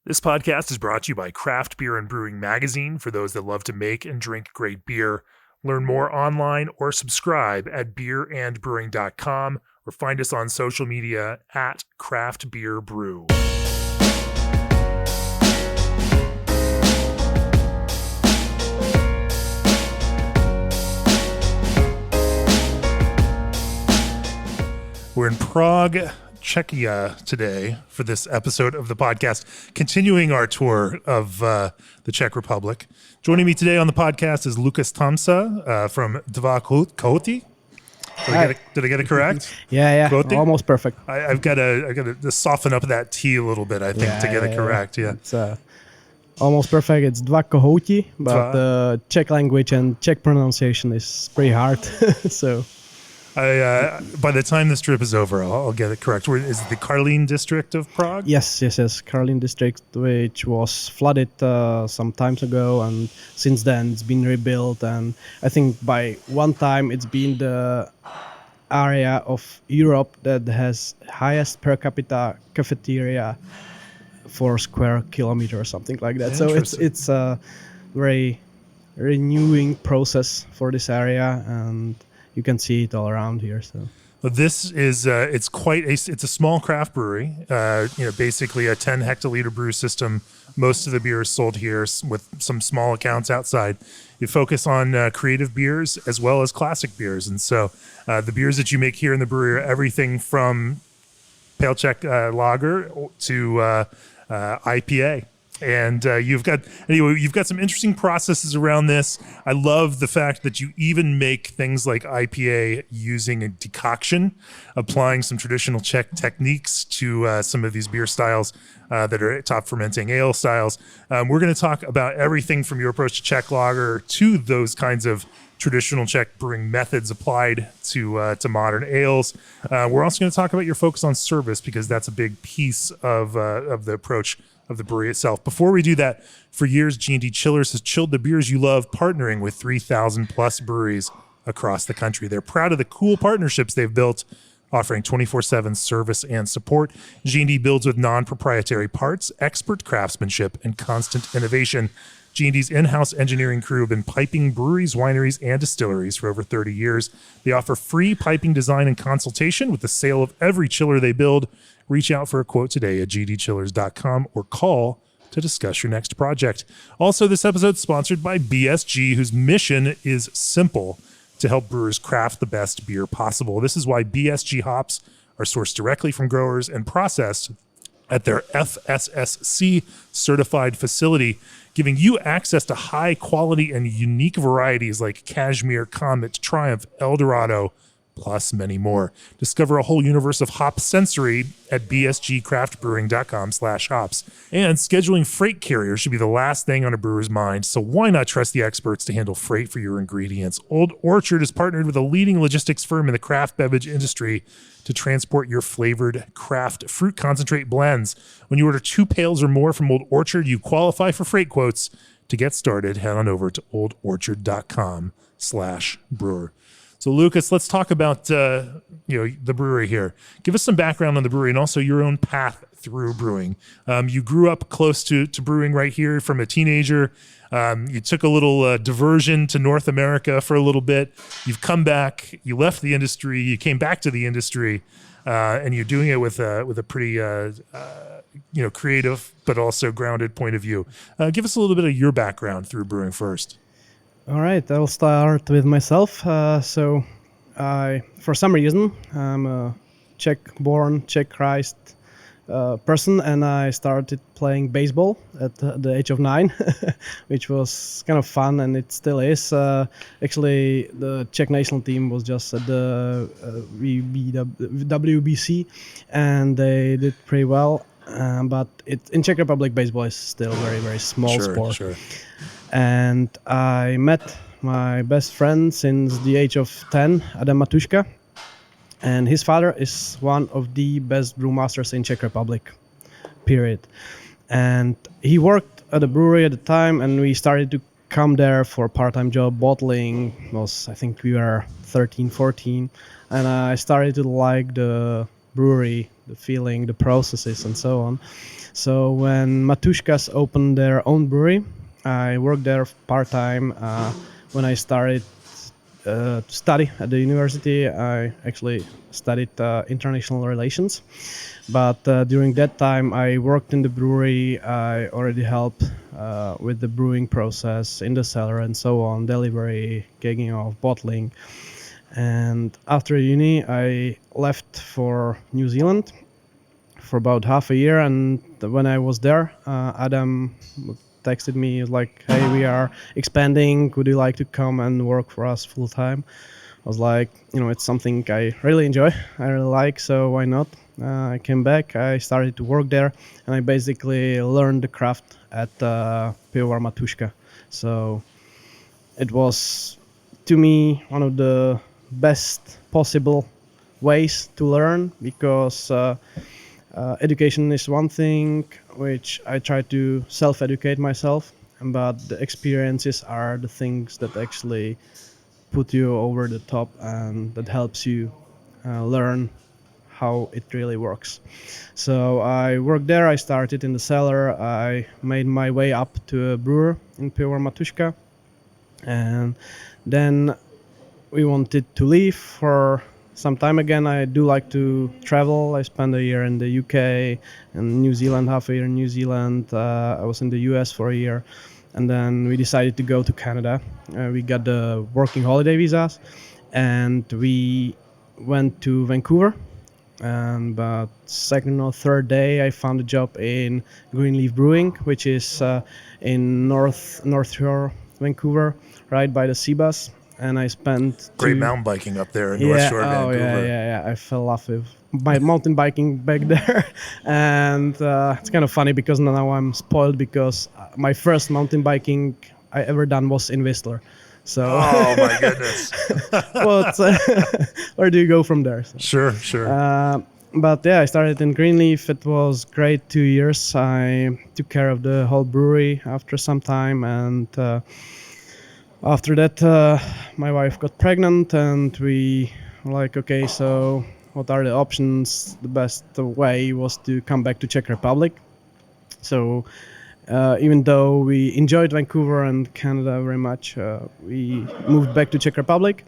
This podcast is brought to you by Craft Beer and Brewing Magazine for those that love to make and drink great beer. Learn more online or subscribe at beerandbrewing.com or find us on social media at Craft Beer Brew. We're in Prague, Czechia today for this episode of the podcast, continuing our tour of the Czech Republic. Joining me today on the podcast is Lukaš Tomsa from Dva Kohouti. Did I get it correct? Yeah, Kohouti? almost perfect. I've got to soften up that T a little bit, I think, to get it correct. Yeah. It's almost perfect. It's Dva Kohouti, but the Czech language and Czech pronunciation is pretty hard. So. By the time this trip is over, I'll get it correct. Is it the Karlín district of Prague? Yes. Karlín district, which was flooded some times ago, and since then it's been rebuilt. And I think by one time it's been the area of Europe that has highest per capita cafeteria for square kilometer or something like that. So it's a very renewing process for this area, and you can see it all around here. So this is it's a small craft brewery. Basically a 10 hectoliter brew system. Most of the beer is sold here with some small accounts outside. You focus on creative beers as well as classic beers, and so the beers that you make here in the brewery are everything from pale Czech lager to IPA. And you've got some interesting processes around this. I love the fact that you even make things like IPA using a decoction, applying some traditional Czech techniques to some of these beer styles that are top fermenting ale styles. We're going to talk about everything from your approach to Czech lager to those kinds of traditional Czech brewing methods applied to modern ales. We're also going to talk about your focus on service, because that's a big piece of the approach of the brewery itself. Before we do that, for years, G&D Chillers has chilled the beers you love, partnering with 3,000 plus breweries across the country. They're proud of the cool partnerships they've built, offering 24/7 service and support. G&D builds with non-proprietary parts, expert craftsmanship, and constant innovation. G&D's in-house engineering crew have been piping breweries, wineries, and distilleries for over 30 years. They offer free piping design and consultation with the sale of every chiller they build. Reach out for a quote today at gdchillers.com or call to discuss your next project. Also, this episode is sponsored by BSG, whose mission is simple: to help brewers craft the best beer possible. This is why BSG hops are sourced directly from growers and processed at their FSSC certified facility, giving you access to high quality and unique varieties like Cashmere, Comet, Triumph, Eldorado, plus many more. Discover a whole universe of hop sensory at bsgcraftbrewing.com/hops. And scheduling freight carriers should be the last thing on a brewer's mind, so why not trust the experts to handle freight for your ingredients? Old Orchard is partnered with a leading logistics firm in the craft beverage industry to transport your flavored craft fruit concentrate blends. When you order 2 pails or more from Old Orchard, you qualify for freight quotes. To get started, head on over to oldorchard.com/brewer. So, Lukaš, let's talk about the brewery here. Give us some background on the brewery and also your own path through brewing. You grew up close to brewing right here from a teenager. You took a little diversion to North America for a little bit. You've come back. You left the industry. You came back to the industry, and you're doing it with a pretty creative but also grounded point of view. Give us a little bit of your background through brewing first. All right, I'll start with myself. So for some reason, I'm a Czech-born, Czech-raised person, and I started playing baseball at the age of 9, which was kind of fun, and it still is. Actually, the Czech national team was just at the WBC, and they did pretty well. But in Czech Republic, baseball is still a very, very small sport. Sure. And I met my best friend since the age of 10, Adam Matuška, and his father is one of the best brewmasters in Czech Republic, period. And he worked at a brewery at the time, and we started to come there for a part-time job. Bottling I think we were 13, 14, and I started to like the brewery, the feeling, the processes, and so on. So when Matuškas opened their own brewery, I worked there part-time. When I started to study at the university, I actually studied international relations. But during that time, I worked in the brewery. I already helped with the brewing process in the cellar and so on, delivery, kegging off, bottling. And after uni, I left for New Zealand for about half a year. And when I was there, Adam texted me like, "Hey, we are expanding. Would you like to come and work for us full time?" I was like, it's something I really enjoy. I really like, so why not? I came back. I started to work there, and I basically learned the craft at Pivovar Matuška. So it was, to me, one of the best possible ways to learn, because education is one thing which I try to self-educate myself, but the experiences are the things that actually put you over the top and that helps you learn how it really works. So I worked there. I started in the cellar. I made my way up to a brewer in Pivovar Matuška, and then we wanted to leave for some time again. I do like to travel. I spent a year in the UK and New Zealand, half a year in New Zealand. I was in the US for a year. And then we decided to go to Canada. We got the working holiday visas, and we went to Vancouver. And about second or third day, I found a job in Greenleaf Brewing, which is in North Shore, Vancouver, right by the Seabus. And I spent Great mountain biking up there in North Shore, Vancouver. Yeah. I fell off with my mountain biking back there. And it's kind of funny because now I'm spoiled, because my first mountain biking I ever done was in Whistler. So oh my goodness. but where do you go from there? So, Sure. But yeah, I started in Greenleaf. It was great 2 years. I took care of the whole brewery after some time, and after that, my wife got pregnant, and we were like, okay, so what are the options? The best way was to come back to Czech Republic. So even though we enjoyed Vancouver and Canada very much, we moved back to Czech Republic.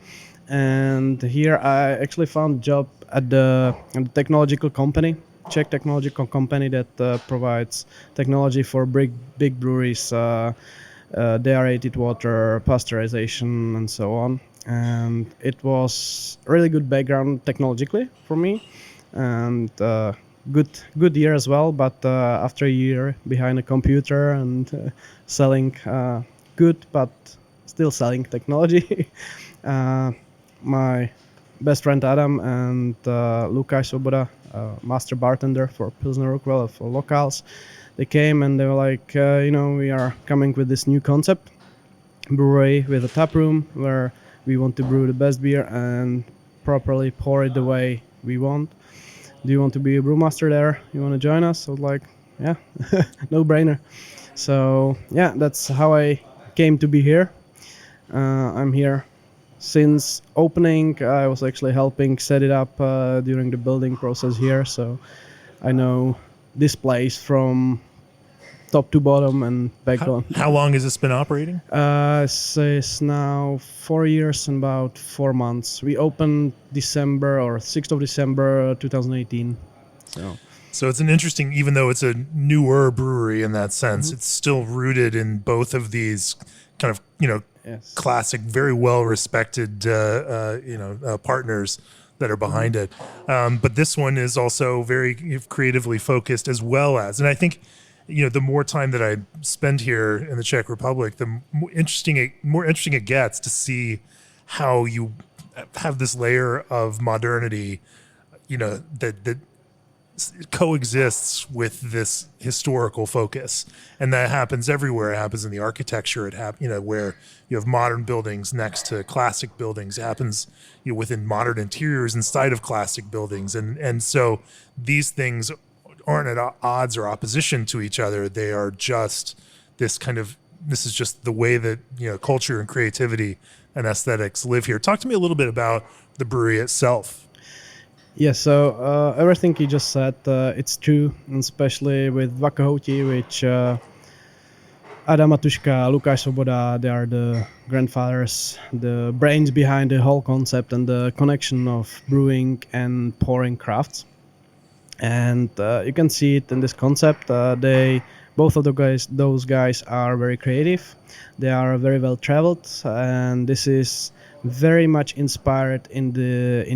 And here I actually found a job at the technological company, Czech technological company that provides technology for big breweries, deaerated water, pasteurization, and so on. And it was a really good background technologically for me, and good year as well. But after a year behind a computer and selling good but still selling technology, my best friend Adam and Lukáš Svoboda, master bartender for Pilsner Urquell for locals, they came and they were like, we are coming with this new concept, brewery with a tap room where we want to brew the best beer and properly pour it the way we want. Do you want to be a brewmaster there? You want to join us? I was like, yeah, no brainer. So yeah, that's how I came to be here. I'm here since opening. I was actually helping set it up during the building process here. So I know this place from top to bottom and back on. How long has this been operating? It's now 4 years and about 4 months. We opened December or 6th of December 2018. So it's an interesting, even though it's a newer brewery in that sense, it's still rooted in both of these kind of, Yes. classic, very well respected, partners that are behind it. But this one is also very creatively focused as well as, and I think, the more time that I spend here in the Czech Republic, the more interesting it gets to see how you have this layer of modernity, that coexists with this historical focus, and that happens everywhere. It happens in the architecture. Where you have modern buildings next to classic buildings. It happens, within modern interiors inside of classic buildings, and so these things aren't at odds or opposition to each other. They are just this is just the way that culture and creativity and aesthetics live here. Talk to me a little bit about the brewery itself. Yeah, so everything you just said, it's true, and especially with Dva Kohouti, which Adam Matuška, Lukáš Svoboda, they are the grandfathers, the brains behind the whole concept and the connection of brewing and pouring crafts. And you can see it in this concept. Both of those guys are very creative. They are very well traveled, and this is very much inspired in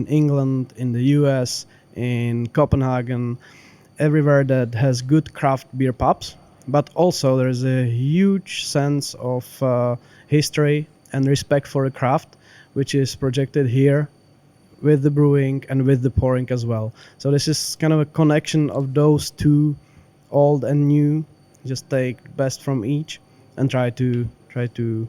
England, in the US, in Copenhagen, everywhere that has good craft beer pubs. But also there is a huge sense of history and respect for the craft, which is projected here with the brewing and with the pouring as well. So this is kind of a connection of those two, old and new. Just take best from each and try to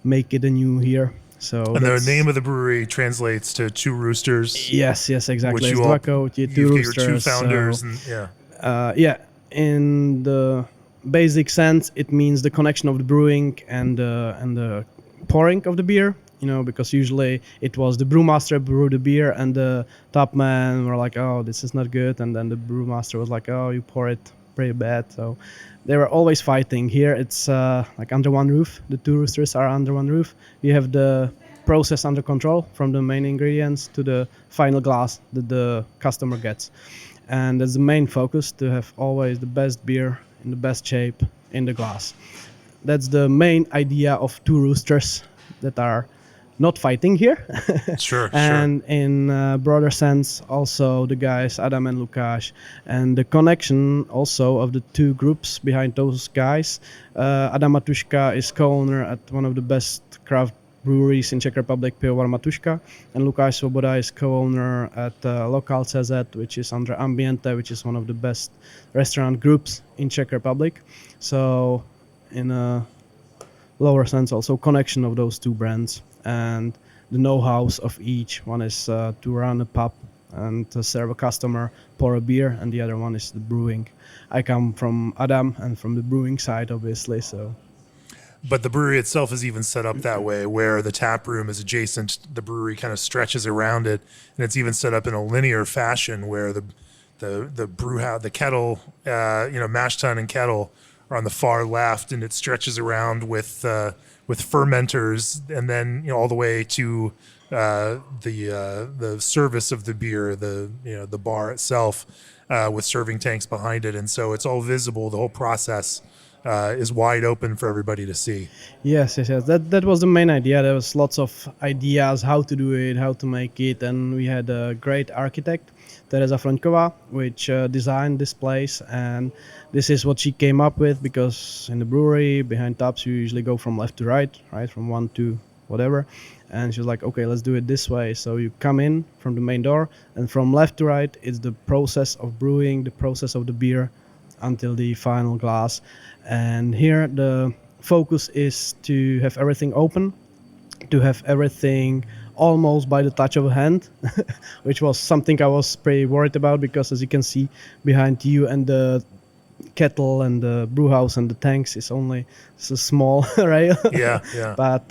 make it a new here. So And the name of the brewery translates to Two Roosters. Yes, exactly. Which It's you all, Dva Kohouti, you've Two got Roosters. your two founders, So, and yeah, in the basic sense, it means the connection of the brewing and the pouring of the beer. You know, because usually it was the brewmaster brewed the beer, and the top man were like, "Oh, this is not good," and then the brewmaster was like, "Oh, you pour it pretty bad." So they were always fighting. Here, it's like under one roof. The Two Roosters are under one roof. You have the process under control from the main ingredients to the final glass that the customer gets. And that's the main focus, to have always the best beer in the best shape in the glass. That's the main idea of Two Roosters that are not fighting here. sure. And in broader sense, also the guys Adam and Lukáš, and the connection also of the two groups behind those guys. Adam Matuška is co-owner at one of the best craft breweries in Czech Republic, Pivovar Matuška, and Lukáš Svoboda is co-owner at Lokal CZ, which is under Ambiente, which is one of the best restaurant groups in Czech Republic. So in a lower sense, also connection of those two brands and the know-hows of each. One is to run a pub and to serve a customer, pour a beer, and the other one is the brewing. I come from Adam and from the brewing side, obviously, so. But the brewery itself is even set up that way, where the tap room is adjacent. The brewery kind of stretches around it, and it's even set up in a linear fashion where the brew house, the kettle, mash tun and kettle are on the far left, and it stretches around with fermenters, and then all the way to the service of the beer, the bar itself, with serving tanks behind it, and so it's all visible. The whole process is wide open for everybody to see. Yes. That was the main idea. There was lots of ideas how to do it, how to make it, and we had a great architect, Teresa Froňková, which designed this place, and this is what she came up with, because in the brewery behind taps you usually go from left to right, from one to whatever, and she was like, okay, let's do it this way. So you come in from the main door, and from left to right it's the process of brewing, the process of the beer until the final glass. And here the focus is to have everything open, to have everything almost by the touch of a hand, which was something I was pretty worried about, because as you can see behind you and the kettle and the brew house and the tanks is only a small rail. Yeah. But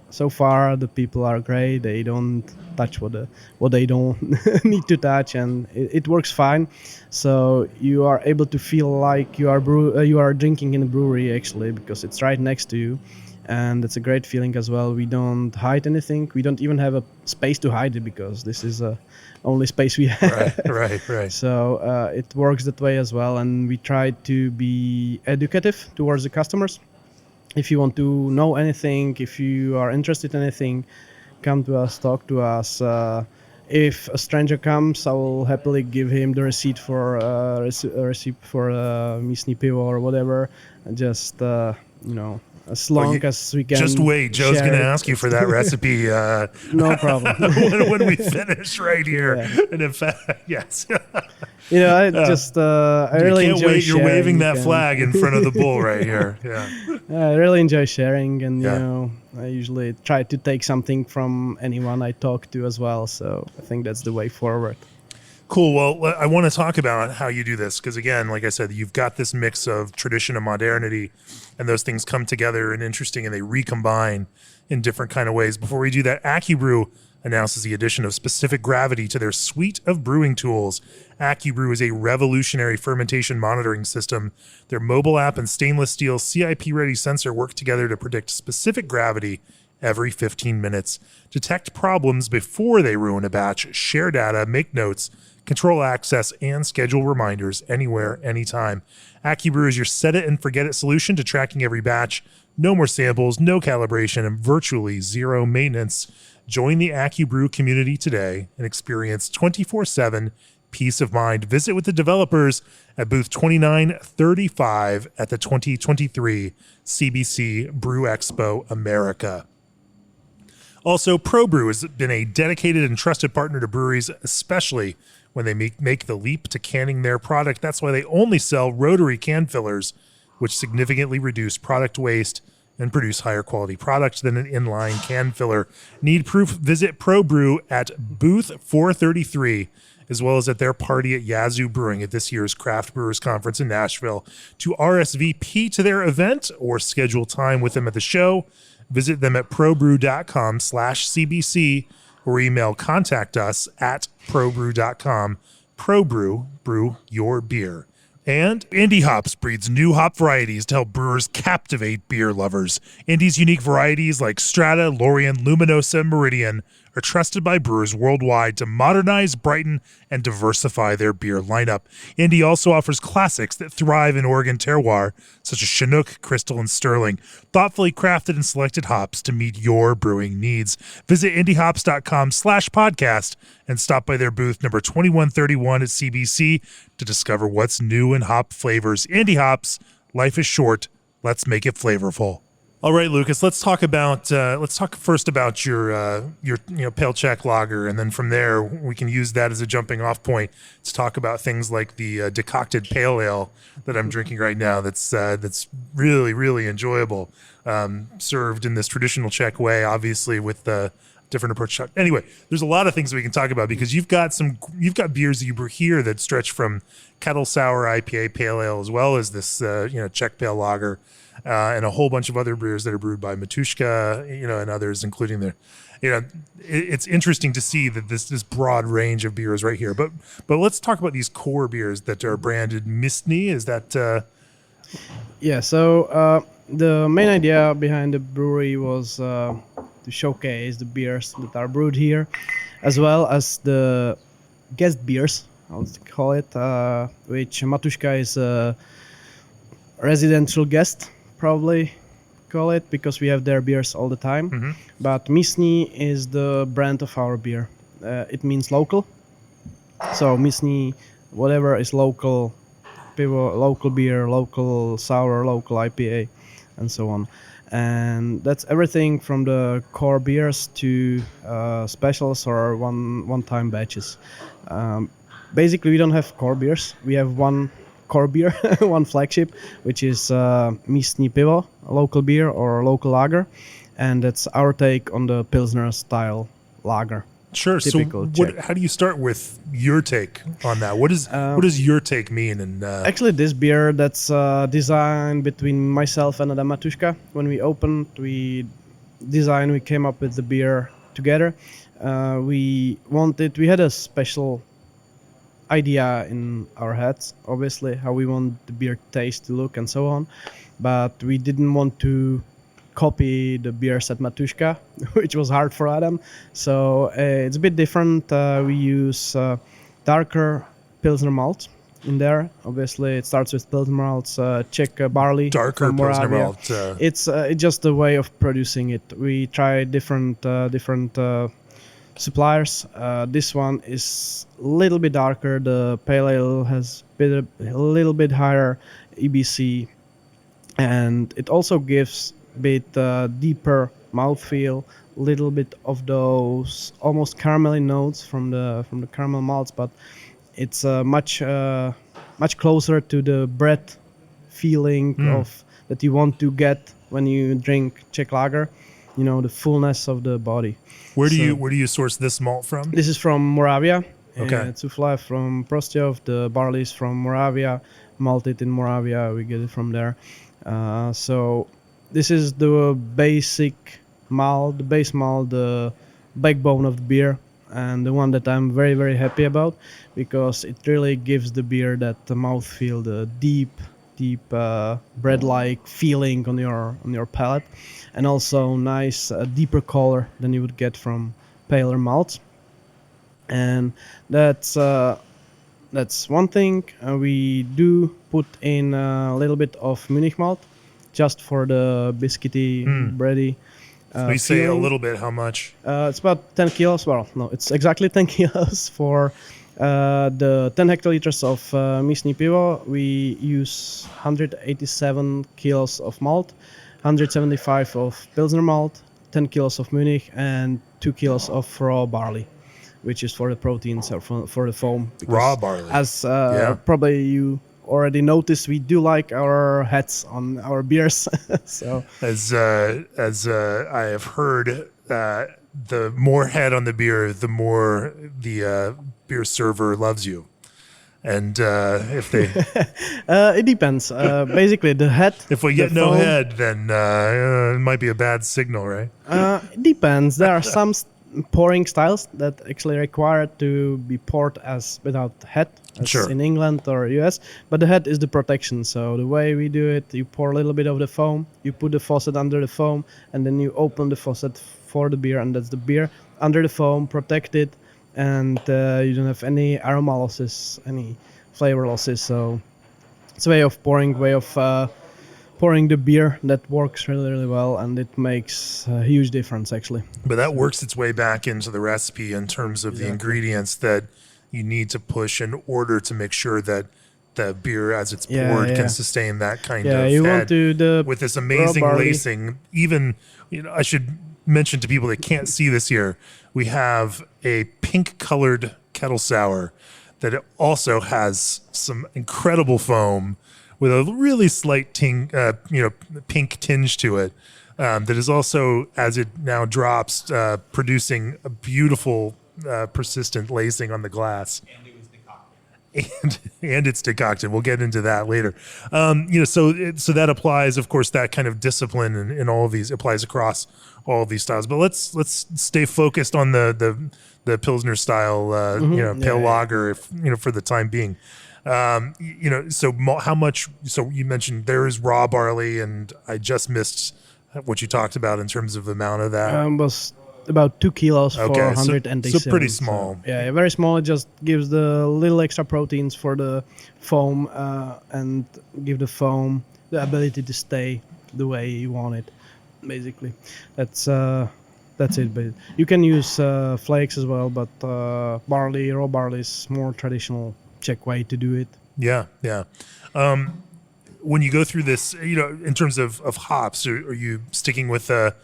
so far the people are great. They don't touch what they don't need to touch, and it works fine. So you are able to feel like you are drinking in a brewery, actually, because it's right next to you. And it's a great feeling as well. We don't hide anything. We don't even have a space to hide it, because this is the only space we have. Right. So it works that way as well. And we try to be educative towards the customers. If you want to know anything, if you are interested in anything, come to us, talk to us. If a stranger comes, I will happily give him the receipt for místní pivo or whatever. Just as long as we can. Just wait, Joe's going to ask you for that recipe. No problem. when we finish right here. Yeah. And in fact, yes. I really can't enjoy wait. sharing. You're waving that flag in front of the bull right here. Yeah. I really enjoy sharing, and I usually try to take something from anyone I talk to as well. So I think that's the way forward. Cool. Well, I want to talk about how you do this, because again, like I said, you've got this mix of tradition and modernity, and those things come together and interesting, and they recombine in different kind of ways. Before we do that, AccuBrew, announces the addition of specific gravity to their suite of brewing tools. AccuBrew is a revolutionary fermentation monitoring system. Their mobile app and stainless steel CIP-ready sensor work together to predict specific gravity every 15 minutes, detect problems before they ruin a batch, share data, make notes, control access, and schedule reminders anywhere, anytime. AccuBrew is your set-it-and-forget-it solution to tracking every batch. No more samples, no calibration, and virtually zero maintenance. Join the AccuBrew community today and experience 24/7 peace of mind. Visit with the developers at booth 2935 at the 2023 CBC Brew Expo America. Also, ProBrew has been a dedicated and trusted partner to breweries, especially when they make the leap to canning their product. That's why they only sell rotary can fillers, which significantly reduce product waste and produce higher quality products than an inline can filler. Need proof? Visit ProBrew at booth 433, as well as at their party at Yazoo Brewing at this year's Craft Brewers Conference in Nashville. To RSVP to their event or schedule time with them at the show, visit them at probrew.com/CBC or email contact us at probrew.com. ProBrew, brew your beer. And Indie Hops breeds new hop varieties to help brewers captivate beer lovers. Indie's unique varieties like Strata, Lorien, Luminosa, and Meridian are trusted by brewers worldwide to modernize, brighten, and diversify their beer lineup. Indie also offers classics that thrive in Oregon terroir, such as Chinook, Crystal, and Sterling, thoughtfully crafted and selected hops to meet your brewing needs. Visit indiehops.com/podcast and stop by their booth number 2131 at CBC to discover what's new in hop flavors. Indie Hops, life is short. Let's make it flavorful. All right, Lucas. Let's talk first about your pale Czech lager, and then from there we can use that as a jumping off point to talk about things like the decocted pale ale that I'm drinking right now. That's really, really enjoyable. Served in this traditional Czech way, obviously with the different approach. Anyway, there's a lot of things we can talk about because you've got beers that you brew here that stretch from kettle sour IPA pale ale as well as this Czech pale lager. And a whole bunch of other beers that are brewed by Matuška, and others, including their, it's interesting to see that this broad range of beers right here. But let's talk about these core beers that are branded Místní. Is that? Yeah. So the main idea behind the brewery was to showcase the beers that are brewed here, as well as the guest beers, I would call it, which Matuška is a residential guest. Probably call it, because we have their beers all the time. Mm-hmm. But Místní is the brand of our beer. It means local. So Místní, whatever is local, local beer, local sour, local IPA, and so on. And that's everything from the core beers to specials or one-time batches. Basically, we don't have core beers. We have one core beer, one flagship, which is Místní pivo, a local beer or local lager, and that's our take on the Pilsner style lager. Sure. So how do you start with your take on that? What does your take mean? And actually, this beer that's designed between myself and Adam Matuška. When we opened, we came up with the beer together. We had a special idea in our heads, obviously, how we want the beer taste to look and so on, but we didn't want to copy the beers at Matuška, which was hard for Adam. So it's a bit different. We use darker Pilsner malt in there. Obviously, it starts with Pilsner malts, Czech barley. Darker Pilsner malt. It's just a way of producing it. We try different suppliers. This one is a little bit darker. The pale ale has a little bit higher EBC, and it also gives a bit deeper mouthfeel, little bit of those almost caramelly notes from the caramel malts, but it's much closer to the bread feeling of that you want to get when you drink Czech lager. The fullness of the body. Where do you source this malt from? This is from Moravia. Okay. It's Sufla from Prostějov. The barley is from Moravia, malted in Moravia. We get it from there. So this is the basic malt, the backbone of the beer, and the one that I'm very very happy about, because it really gives the beer that mouthfeel, the deep bread-like feeling on your palate, and also nice deeper color than you would get from paler malts. And that's one thing. We do put in a little bit of Munich malt, just for the biscuity, bready. We say a feeling. little bit. How much? It's about 10 kilos. Well, no, it's exactly 10 kilos for the 10 hectoliters of Místní Pivo. We use 187 kilos of malt, 175 of Pilsner malt, 10 kilos of Munich, and 2 kilos of raw barley, which is for the proteins or for the foam. Raw barley. As Yeah. probably you already noticed, we do like our heads on our beers. So As I have heard, the more head on the beer, the more the beer server loves you. And if they it depends. Basically, the head. if we the get no foam, head, then it might be a bad signal, right? It depends. There are some pouring styles that actually require to be poured as without head, as Sure. in England or US. But the head is the protection. So the way we do it, you pour a little bit of the foam, you put the faucet under the foam, and then you open the faucet for the beer, and that's the beer under the foam, protected, and you don't have any aroma losses, any flavor losses. So it's a way of pouring, pouring the beer that works really, really well, and it makes a huge difference actually. But that works its way back into the recipe in terms of the ingredients that you need to push in order to make sure that the beer, as it's poured, Yeah. can sustain that kind Yeah, of you head want to the with this raw amazing barley. lacing. Even, I should mention to people that can't see this here, we have a pink-colored kettle sour that also has some incredible foam with a really slight pink tinge to it. That is also, as it now drops, producing a beautiful, persistent lacing on the glass. And it's decocted. We'll get into that later. So that applies, of course, that kind of discipline in all of these applies across all of these styles. But let's stay focused on the Pilsner style, pale lager, for the time being. How much? So you mentioned there is raw barley, and I just missed what you talked about in terms of the amount of that. Was about 2 kilos for Okay, so 187. pretty small. Yeah, very small. It just gives the little extra proteins for the foam, and give the foam the ability to stay the way you want it. Basically, that's it. But you can use flakes as well, but raw barley is more traditional Czech way to do it. Yeah. When you go through this, in terms of hops, are you sticking with a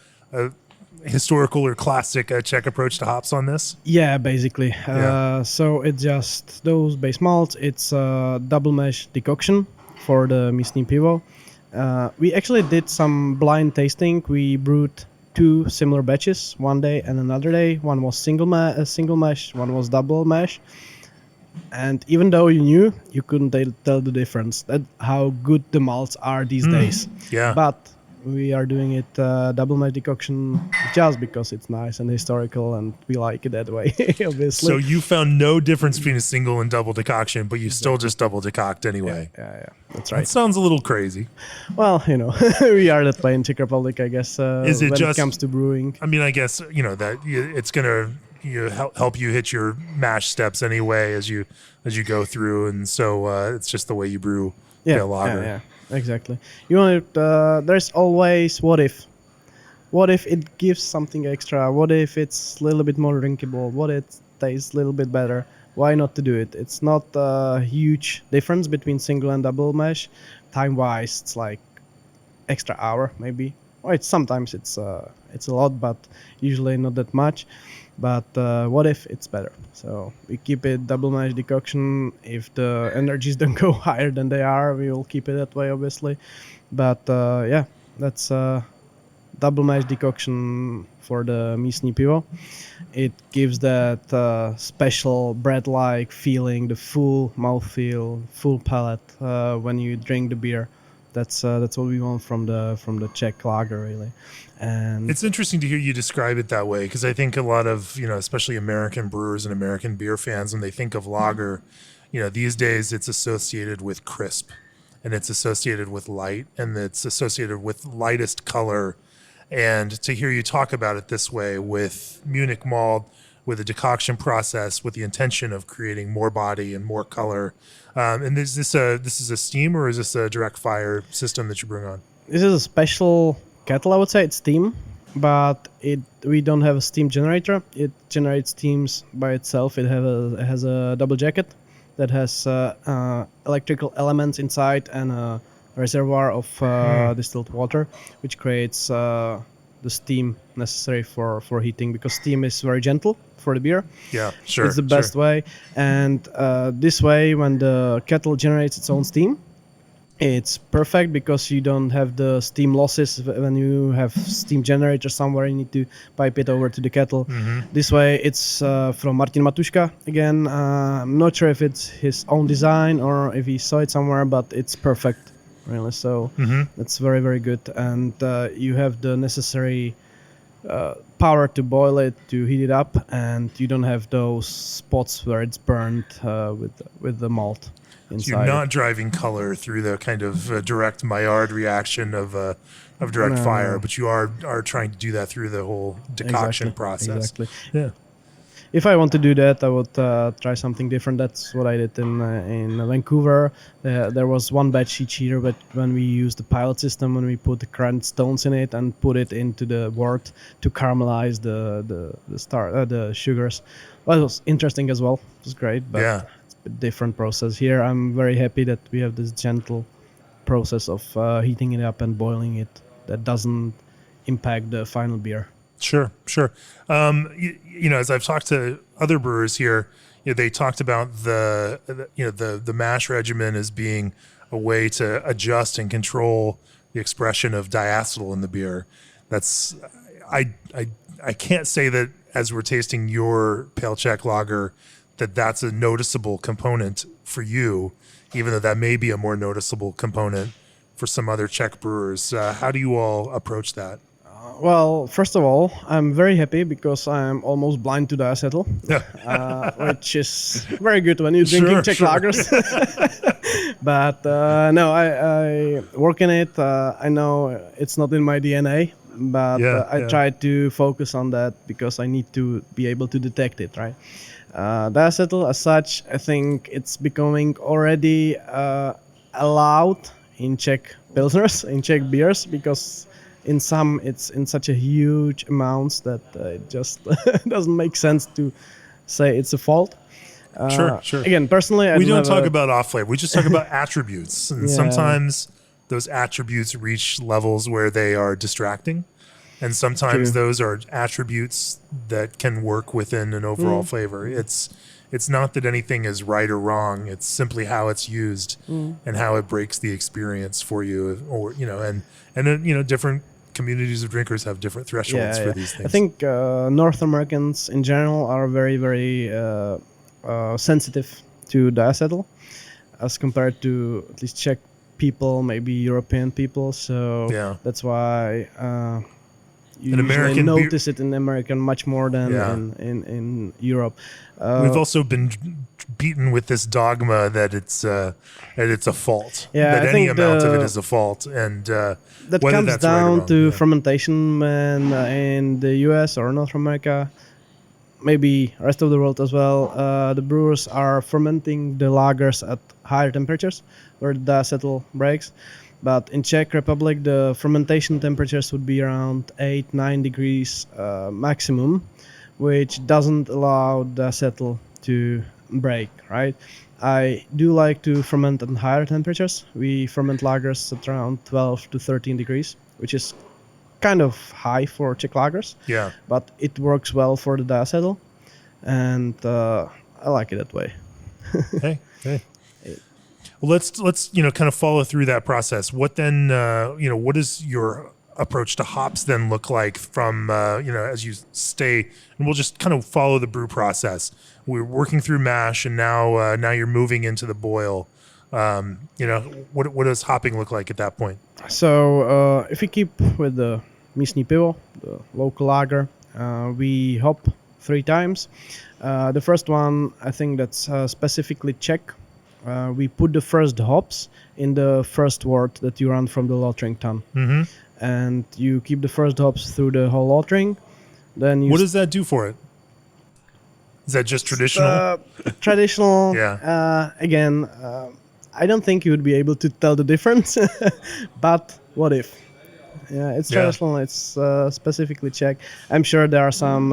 historical or classic Czech approach to hops on this? Yeah, basically. Yeah. So it's just those base malts. It's a double mash decoction for the Místní Pivo. We actually did some blind tasting. We brewed 2 similar batches one day and another day. One was single mash, one was double mash. And even though you knew, you couldn't tell the difference. That how good the malts are these days. Yeah. But we are doing it double mash decoction just because it's nice and historical, and we like it that way, obviously. So you found no difference between a single and double decoction, but you still just double decoct anyway. Yeah, that's That right. sounds a little crazy. Well, we are that way in Czech Republic, I guess. Is it when just- it comes to brewing? I mean, I guess that it's gonna help you hit your mash steps anyway as you go through, and so it's just the way you brew pale lager. Yeah, exactly. You want there's always what if. What if it gives something extra? What if it's a little bit more drinkable? What if it tastes a little bit better? Why not to do it? It's not a huge difference between single and double mash. Time-wise, it's like extra hour maybe. Or sometimes it's a lot, but usually not that much. But what if it's better? So we keep it double mash decoction. If the energies don't go higher than they are, we will keep it that way, obviously. But that's double mash decoction for the Místní Pivo. It gives that special bread-like feeling, the full mouthfeel, full palate when you drink the beer. That's what we want from the Czech lager, really. And It's interesting to hear you describe it that way, because I think a lot of, especially American brewers and American beer fans, when they think of lager, these days it's associated with crisp, and it's associated with light, and it's associated with lightest color. And to hear you talk about it this way with Munich malt, with a decoction process, with the intention of creating more body and more color. And is this is a steam, or is this a direct fire system that you bring on? this is a special kettle, I would say. It's steam, but we don't have a steam generator. It generates steams by itself. It has a double jacket that has electrical elements inside and a reservoir of distilled water, which creates the steam necessary for heating, because steam is very gentle for the beer. Yeah, sure. It's the best way. And this way, when the kettle generates its own steam, it's perfect, because you don't have the steam losses when you have steam generator somewhere. You need to pipe it over to the kettle. This way, it's from Martin Matuška again. I'm not sure if it's his own design or if he saw it somewhere, but it's perfect, really. So it's very, very good. And you have the necessary power to boil it, to heat it up, and you don't have those spots where it's burned with the malt inside. So you're not driving color through the kind of direct Maillard reaction of direct fire, but you are trying to do that through the whole decoction process. Exactly. Yeah. If I want to do that, I would try something different. That's what I did in Vancouver. There was one batch each year, but when we used the pilot system, when we put the currant stones in it and put it into the wort to caramelize the sugars, well, it was interesting as well. It was great, but it's a different process. Here, I'm very happy that we have this gentle process of heating it up and boiling it that doesn't impact the final beer. Sure. As I've talked to other brewers here, they talked about the mash regimen as being a way to adjust and control the expression of diacetyl in the beer. That's I can't say that as we're tasting your pale Czech lager that's a noticeable component for you, even though that may be a more noticeable component for some other Czech brewers. How do you all approach that? Well, first of all, I'm very happy because I'm almost blind to diacetyl, which is very good when you're drinking Czech lagers. But no, I work in it. I know it's not in my DNA, but I try to focus on that because I need to be able to detect it, right? Diacetyl as such, I think it's becoming already allowed in Czech pilsners, in Czech beers, because in some it's in such a huge amounts that it just doesn't make sense to say it's a fault. Sure. Again, personally, we don't talk about off flavor. We just talk about attributes, and sometimes those attributes reach levels where they are distracting, and sometimes those are attributes that can work within an overall flavor. It's not that anything is right or wrong. It's simply how it's used and how it breaks the experience for you, or and different communities of drinkers have different thresholds for these things. I think North Americans in general are very, very sensitive to diacetyl as compared to at least Czech people, maybe European people. So that's why you usually notice it in American much more than in Europe. We've also been beaten with this dogma that it's a fault. Yeah, that any amount of it is a fault, and that comes down to fermentation. And in the US or North America, maybe rest of the world as well, the brewers are fermenting the lagers at higher temperatures where the diacetyl breaks. But in Czech Republic, the fermentation temperatures would be around 8-9 degrees maximum, which doesn't allow the diacetyl to break, right? I do like to ferment at higher temperatures. We ferment lagers at around 12 to 13 degrees, which is kind of high for Czech lagers. Yeah. But it works well for the diacetyl, and I like it that way. Hey. Well, let's kind of follow through that process. What then? What does your approach to hops then look like from as you stay? And we'll just kind of follow the brew process. We're working through mash, and now you're moving into the boil. What does hopping look like at that point? So if we keep with the Místní pivo, the local lager, we hop 3 times. The first one, I think that's specifically Czech. We put the first hops in the first wort that you run from the lautering tun. Mm-hmm. And you keep the first hops through the whole lautering. Then you what does that do for it? Is that just traditional? Traditional. Yeah. Again, I don't think you would be able to tell the difference, but what if? Yeah, it's traditional. It's specifically Czech. I'm sure there are some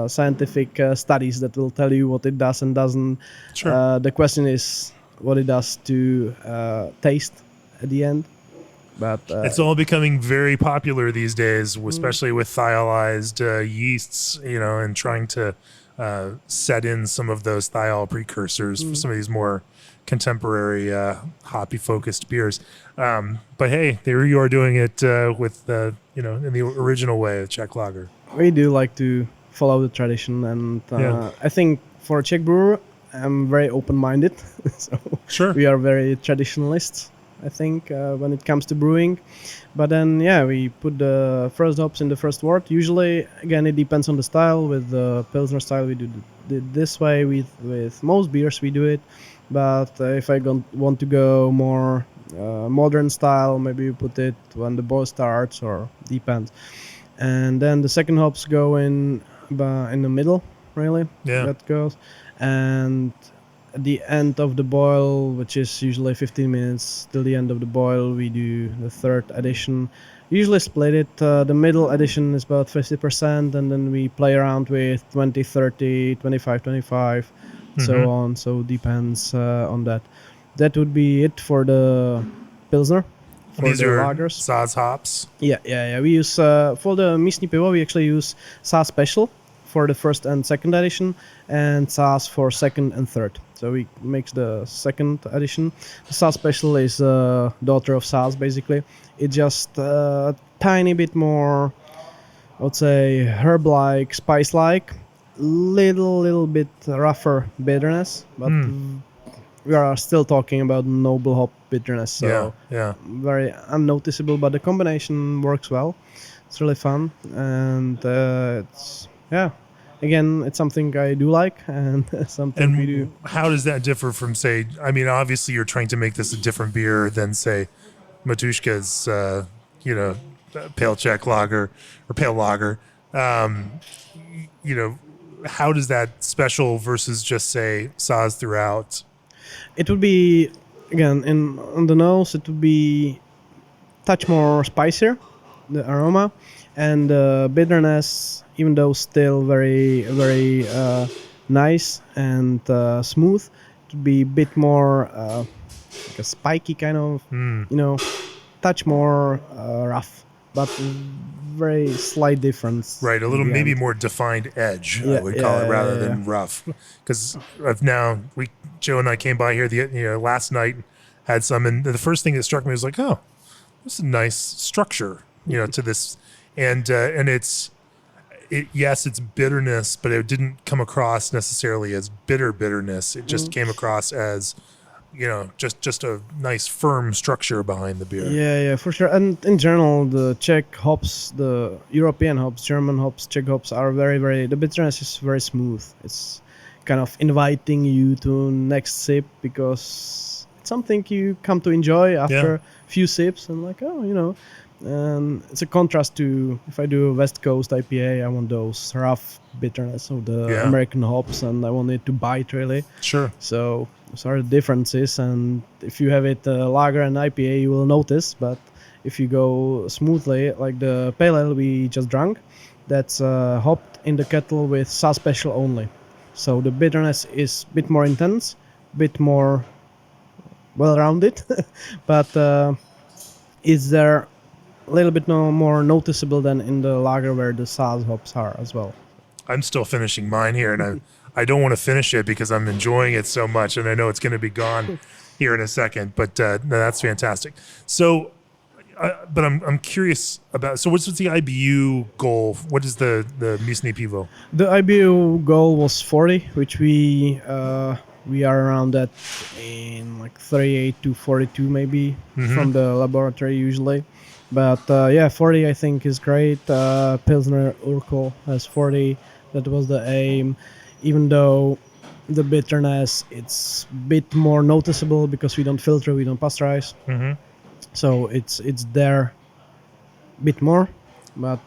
scientific studies that will tell you what it does and doesn't. Sure. The question is what it does to taste at the end. But it's all becoming very popular these days, especially with thiolized yeasts, and trying to set in some of those thiol precursors for some of these more contemporary hoppy-focused beers. But hey, there you are doing it with, in the original way of Czech lager. We do like to follow the tradition, and I think for a Czech brewer, I'm very open-minded. So sure. We are very traditionalists, I think, when it comes to brewing. But then, we put the first hops in the first wort. Usually, again, it depends on the style. With the Pilsner style, we do it this way. With most beers, we do it. But if I want to go more modern style, maybe you put it when the boil starts, or depends. And then the second hops go in the middle, really. Yeah. That goes. And at the end of the boil, which is usually 15 minutes till the end of the boil, we do the third addition. Usually split it. The middle addition is about 50%, and then we play around with 20, 30, 25, 25, so on. So depends on that. That would be it for the Pilsner. For these the are lagers. Saaz hops? Yeah. We use, for the Místní pivo, we actually use Saaz Special for the first and second edition, and Saaz for second and third. So we make the second edition. The Saaz Special is daughter of Saaz, basically. It's just a tiny bit more, I would say, herb-like, spice-like, little bit rougher bitterness, but we are still talking about noble hop bitterness, so very unnoticeable, but the combination works well. It's really fun, and again, it's something I do like, and something we do. How does that differ from, say, obviously you're trying to make this a different beer than, say, Matuška's, pale Czech lager or pale lager. How does that special versus just, say, Saaz throughout? It would be, again, on the nose, it would be touch more spicier, the aroma, and the bitterness, even though still very, very nice and smooth, it would be a bit more like a spiky kind of, touch more rough, but very slight difference. Right, a little maybe more defined edge, I would call it, rather than rough. Because Joe and I came by here last night, had some, and the first thing that struck me was like, oh, this is a nice structure, to this, and yes, it's bitterness, but it didn't come across necessarily as bitterness. It just came across as, just a nice firm structure behind the beer. Yeah, for sure. And in general, the Czech hops, the European hops, German hops, Czech hops are very, very, the bitterness is very smooth. It's kind of inviting you to next sip, because it's something you come to enjoy after a few sips, and like, and it's a contrast to, if I do a West Coast IPA, I want those rough bitterness of the American hops, and I want it to bite, really. Sure. So those are the differences, and if you have it lager and IPA, you will notice, but if you go smoothly, like the pale ale we just drank, that's hopped in the kettle with Saaz Special only. So the bitterness is a bit more intense, a bit more well-rounded, but is there a little bit more noticeable than in the lager where the Saaz hops are as well. I'm still finishing mine here, and I don't want to finish it because I'm enjoying it so much, and I know it's going to be gone here in a second. But no, that's fantastic. So, but I'm curious about. So, what's the IBU goal? What is the Místní pivo? The IBU goal was 40, which we We are around that in like 38 to 42 maybe from the laboratory usually. But 40 I think is great. Pilsner Urquell has 40. That was the aim. Even though the bitterness, it's a bit more noticeable because we don't filter, we don't pasteurize. So it's there a bit more. But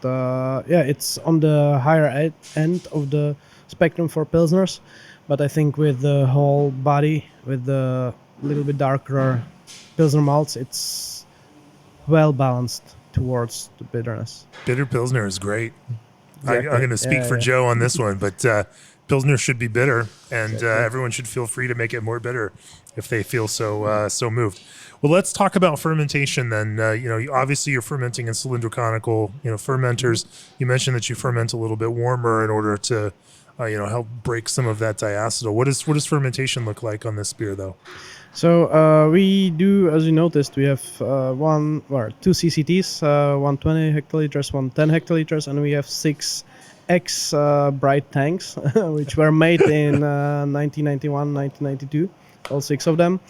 it's on the higher end of the spectrum for Pilsners. But I think with the whole body, with the little bit darker Pilsner malts, it's well balanced towards the bitterness. Bitter Pilsner is great. Exactly. I'm going to speak for Joe on this one, but Pilsner should be bitter, and everyone should feel free to make it more bitter if they feel so moved. Well, let's talk about fermentation then. Obviously you're fermenting in cylindroconical, fermenters. You mentioned that you ferment a little bit warmer in order to, help break some of that diacetyl. What does fermentation look like on this beer, though? So we do, as you noticed, we have two CCTs, 120 hectoliters, 110 hectoliters, and we have 6 X bright tanks, which were made in 1991, 1992, all 6 of them.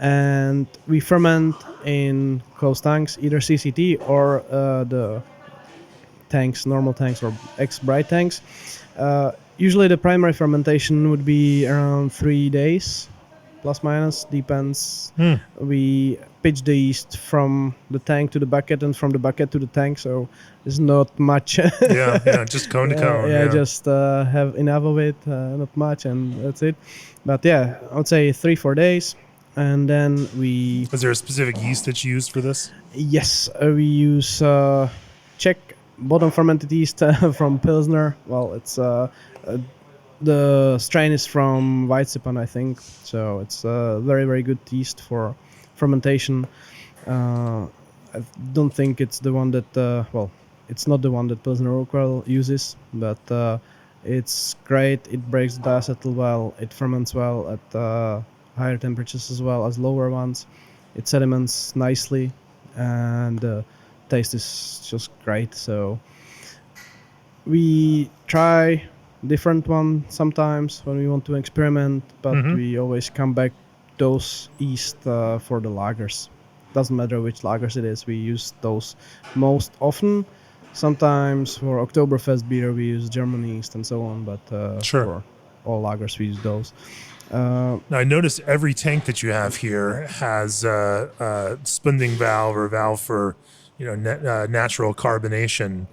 And we ferment in closed tanks, either CCT or the tanks, normal tanks or X bright tanks. Usually the primary fermentation would be around 3 days, plus minus, depends. We pitch the yeast from the tank to the bucket and from the bucket to the tank, so there's not much. Just cone to cone. Just have enough of it, not much, and that's it. But I would say 3-4 days. And then we... Is there a specific yeast that you use for this? Yes, we use Czech bottom fermented yeast from Pilsner. Well, it's the strain is from Weizenpan, I think. So it's a very, very good yeast for fermentation. I don't think it's the one that... it's not the one that Pilsner Urquell uses, but it's great. It breaks the diacetyl well. It ferments well at... higher temperatures as well as lower ones. It sediments nicely, and the taste is just great. So we try different one sometimes when we want to experiment, but we always come back those yeast for the lagers. Doesn't matter which lagers it is, we use those most often. Sometimes for Oktoberfest beer we use German yeast and so on, but for all lagers we use those. Now I notice every tank that you have here has a spunding valve or valve for natural carbonation.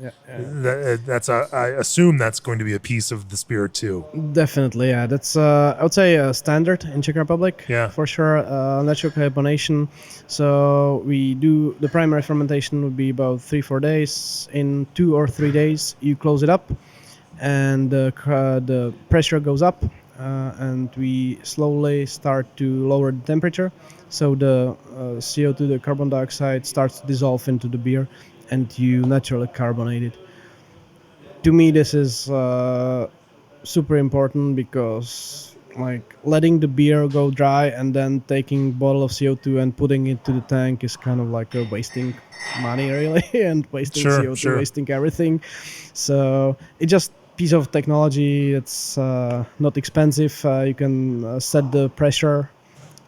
I assume that's going to be a piece of the spirit too. Definitely, yeah. That's I would say a standard in Czech Republic. Yeah, for sure. Natural carbonation. So we do the primary fermentation would be about 3-4 days. In 2 or 3 days, you close it up, and the pressure goes up. And we slowly start to lower the temperature, so the CO2, the carbon dioxide, starts to dissolve into the beer, and you naturally carbonate it. To me, this is super important because, like, letting the beer go dry and then taking a bottle of CO2 and putting it to the tank is kind of like wasting money, really, and wasting CO2, wasting everything. So it just piece of technology. It's not expensive. You can set the pressure.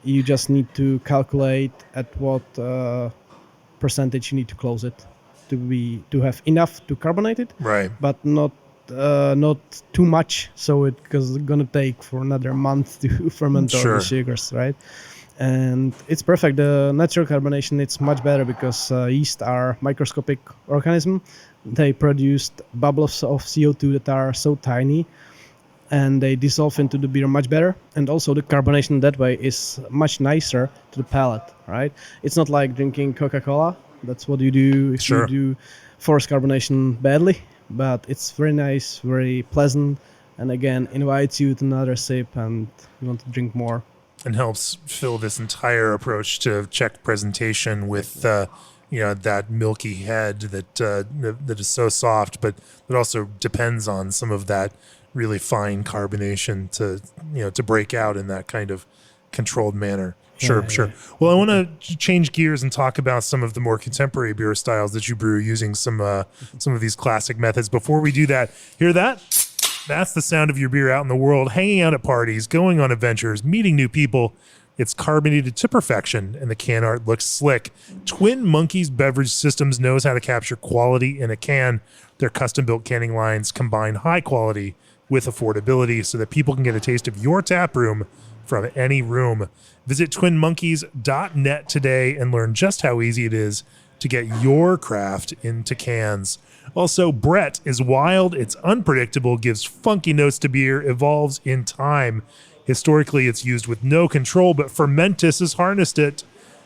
You just need to calculate at what percentage you need to close it to have enough to carbonate it, right? But not too much, so it's gonna take for another month to ferment all the sugars, right? And it's perfect. The natural carbonation, it's much better because yeast are microscopic organism. They produce bubbles of CO2 that are so tiny, and they dissolve into the beer much better. And also the carbonation that way is much nicer to the palate, right? It's not like drinking Coca-Cola. That's what you do if you do forced carbonation badly. But it's very nice, very pleasant, and again, invites you to another sip and you want to drink more. And helps fill this entire approach to Czech presentation with that milky head that is so soft, but that also depends on some of that really fine carbonation to break out in that kind of controlled manner. Sure. Well, I want to change gears and talk about some of the more contemporary beer styles that you brew using some of these classic methods. Before we do that, hear that? That's the sound of your beer out in the world, hanging out at parties, going on adventures, meeting new people. It's carbonated to perfection, and the can art looks slick. Twin Monkeys Beverage Systems knows how to capture quality in a can. Their custom-built canning lines combine high quality with affordability so that people can get a taste of your tap room from any room. Visit twinmonkeys.net today and learn just how easy it is to get your craft into cans. Also, Brett is wild, it's unpredictable, gives funky notes to beer, evolves in time. Historically, it's used with no control, but Fermentis has harnessed it.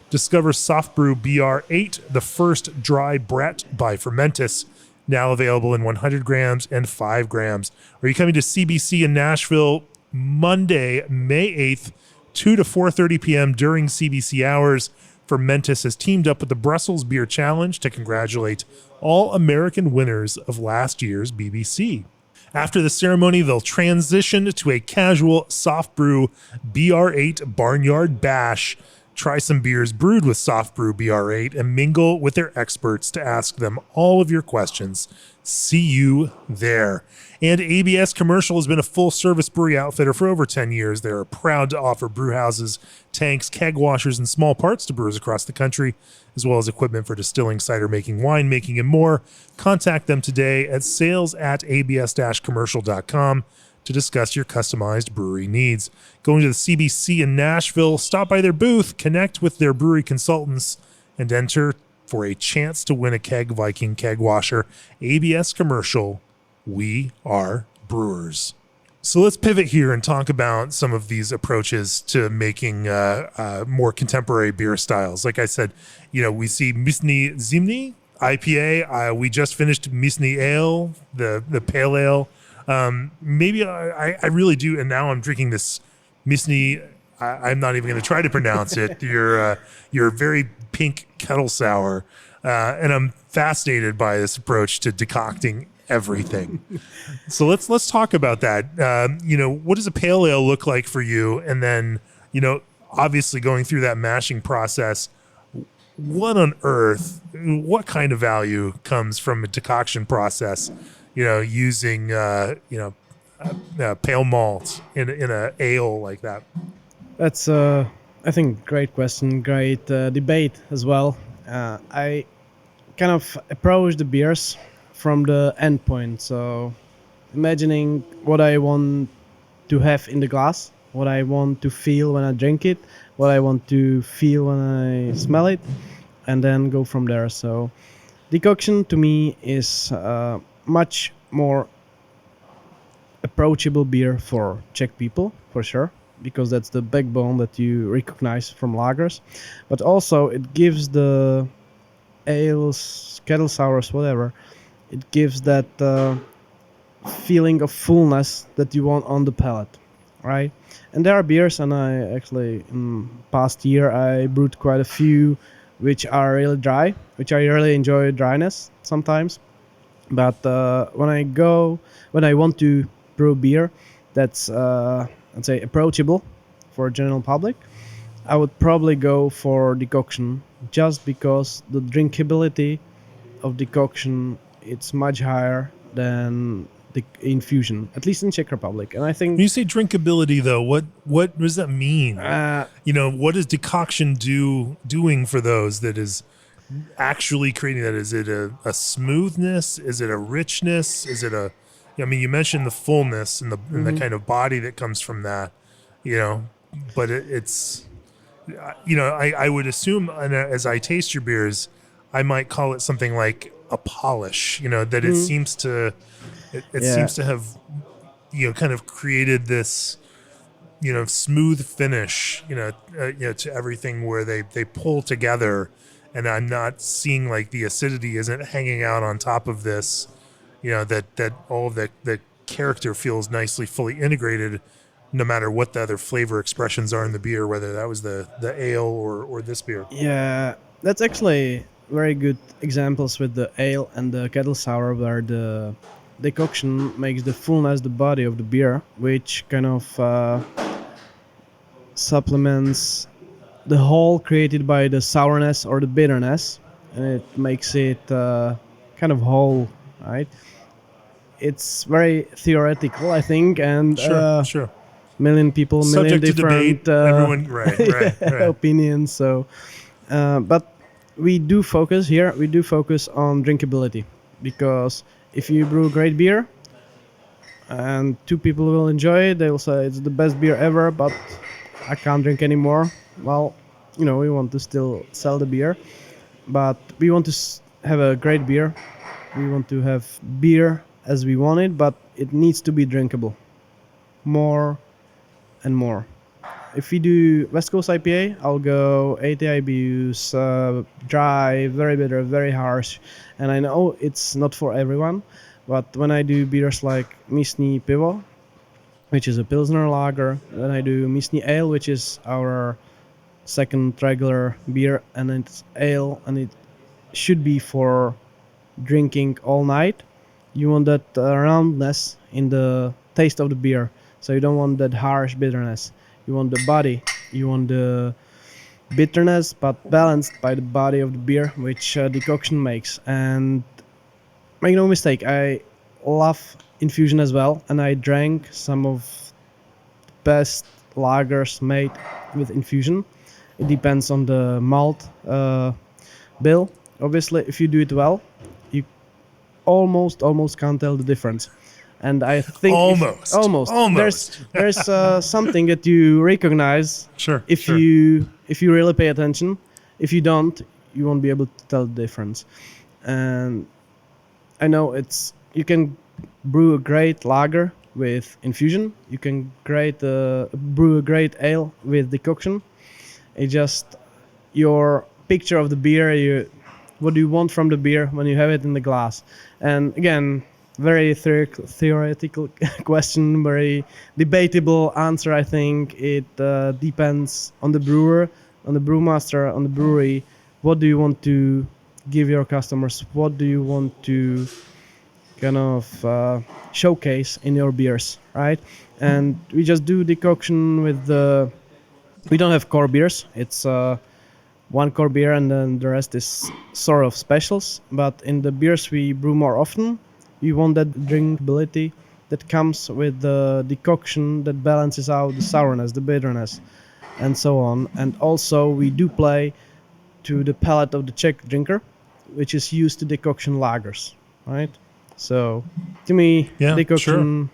Discover Soft Brew BR8, the first dry Brett by Fermentis, now available in 100 grams and 5 grams. Are you coming to CBC in Nashville Monday, May 8th, 2 to 4:30 p.m. during CBC hours? Fermentis has teamed up with the Brussels Beer Challenge to congratulate all American winners of last year's BBC. After the ceremony, they'll transition to a casual soft brew BR8 Barnyard Bash. Try some beers brewed with soft brew BR8 and mingle with their experts to ask them all of your questions. See you there. And ABS Commercial has been a full-service brewery outfitter for over 10 years. They are proud to offer brew houses, tanks, keg washers, and small parts to brewers across the country, as well as equipment for distilling, cider making, wine making, and more. Contact them today at sales@abs-commercial.com to discuss your customized brewery needs. Going to the CBC in Nashville, stop by their booth, connect with their brewery consultants, and enter for a chance to win a Keg Viking keg washer. ABS Commercial, we are brewers. So let's pivot here and talk about some of these approaches to making more contemporary beer styles. Like I said, we see Mysny Zimny IPA. We just finished Mysny Ale, the pale ale. Maybe I really do, and now I'm drinking this Mysny. I'm not even going to try to pronounce it. Your very pink kettle sour, and I'm fascinated by this approach to decocting everything. So let's talk about that. What does a pale ale look like for you? And then, obviously going through that mashing process, what on earth, what kind of value comes from a decoction process? Using pale malt in a ale like that. That's I think great question, great debate as well. I kind of approach the beers from the end point. So imagining what I want to have in the glass, what I want to feel when I drink it, what I want to feel when I smell it, and then go from there. So decoction to me is much more approachable beer for Czech people, for sure, because that's the backbone that you recognize from lagers. But also it gives the ales, kettle sours, whatever, it gives that feeling of fullness that you want on the palate, right? And there are beers, and I actually, in past year, I brewed quite a few which are really dry, which I really enjoy dryness sometimes. But when I want to brew beer that's, let's say, approachable for general public, I would probably go for decoction, just because the drinkability of decoction, it's much higher than the infusion, at least in Czech Republic. And I think when you say drinkability, though, what does that mean? What is decoction doing for those that is actually creating that? Is it a smoothness? Is it a richness? Is it you mentioned the fullness and the kind of body that comes from that, but it's, I would assume, and as I taste your beers, I might call it something like a polish, that it seems to, it seems to have, kind of created this, smooth finish, to everything where they pull together. And I'm not seeing like the acidity isn't hanging out on top of this, that all of the character feels nicely fully integrated, no matter what the other flavor expressions are in the beer, whether that was the ale or this beer. Yeah, that's actually very good examples with the ale and the kettle sour, where the decoction makes the fullness, the body of the beer, which kind of supplements the whole created by the sourness or the bitterness, and it makes it kind of whole, right? it's very theoretical, I think, and Sure. million people, Subject to million different debate. Everyone, right. opinions. So, but we do focus here. We do focus on drinkability, because if you brew great beer and two people will enjoy it, they will say it's the best beer ever, but I can't drink anymore. Well, we want to still sell the beer, but we want to have a great beer. We want to have beer as we want it, but it needs to be drinkable more and more. If we do West Coast IPA, I'll go 80 IBUs, dry, very bitter, very harsh. And I know it's not for everyone, but when I do beers like Místní Pivo, which is a Pilsner lager, then I do Místní Ale, which is our second regular beer, and it's ale, and it should be for drinking all night. You want that roundness in the taste of the beer, so you don't want that harsh bitterness. You want the body, you want the bitterness, but balanced by the body of the beer, which decoction makes. And make no mistake, I love infusion as well, and I drank some of the best lagers made with infusion. It depends on the malt bill. Obviously, if you do it well, you almost can't tell the difference. And I think almost. There's something that you recognize. Sure. If you really pay attention. If you don't, you won't be able to tell the difference. And I know you can brew a great lager with infusion. You can brew a great ale with decoction. It's just your picture of the beer. What do you want from the beer when you have it in the glass? And again, very theoretical question, very debatable answer. I think it depends on the brewer, on the brewmaster, on the brewery. What do you want to give your customers? What do you want to kind of showcase in your beers, right? And we just do decoction with we don't have core beers. It's one core beer, and then the rest is sort of specials. But in the beers we brew more often, we want that drinkability that comes with the decoction that balances out the sourness, the bitterness, and so on. And also we do play to the palate of the Czech drinker, which is used to decoction lagers, right? So to me, decoction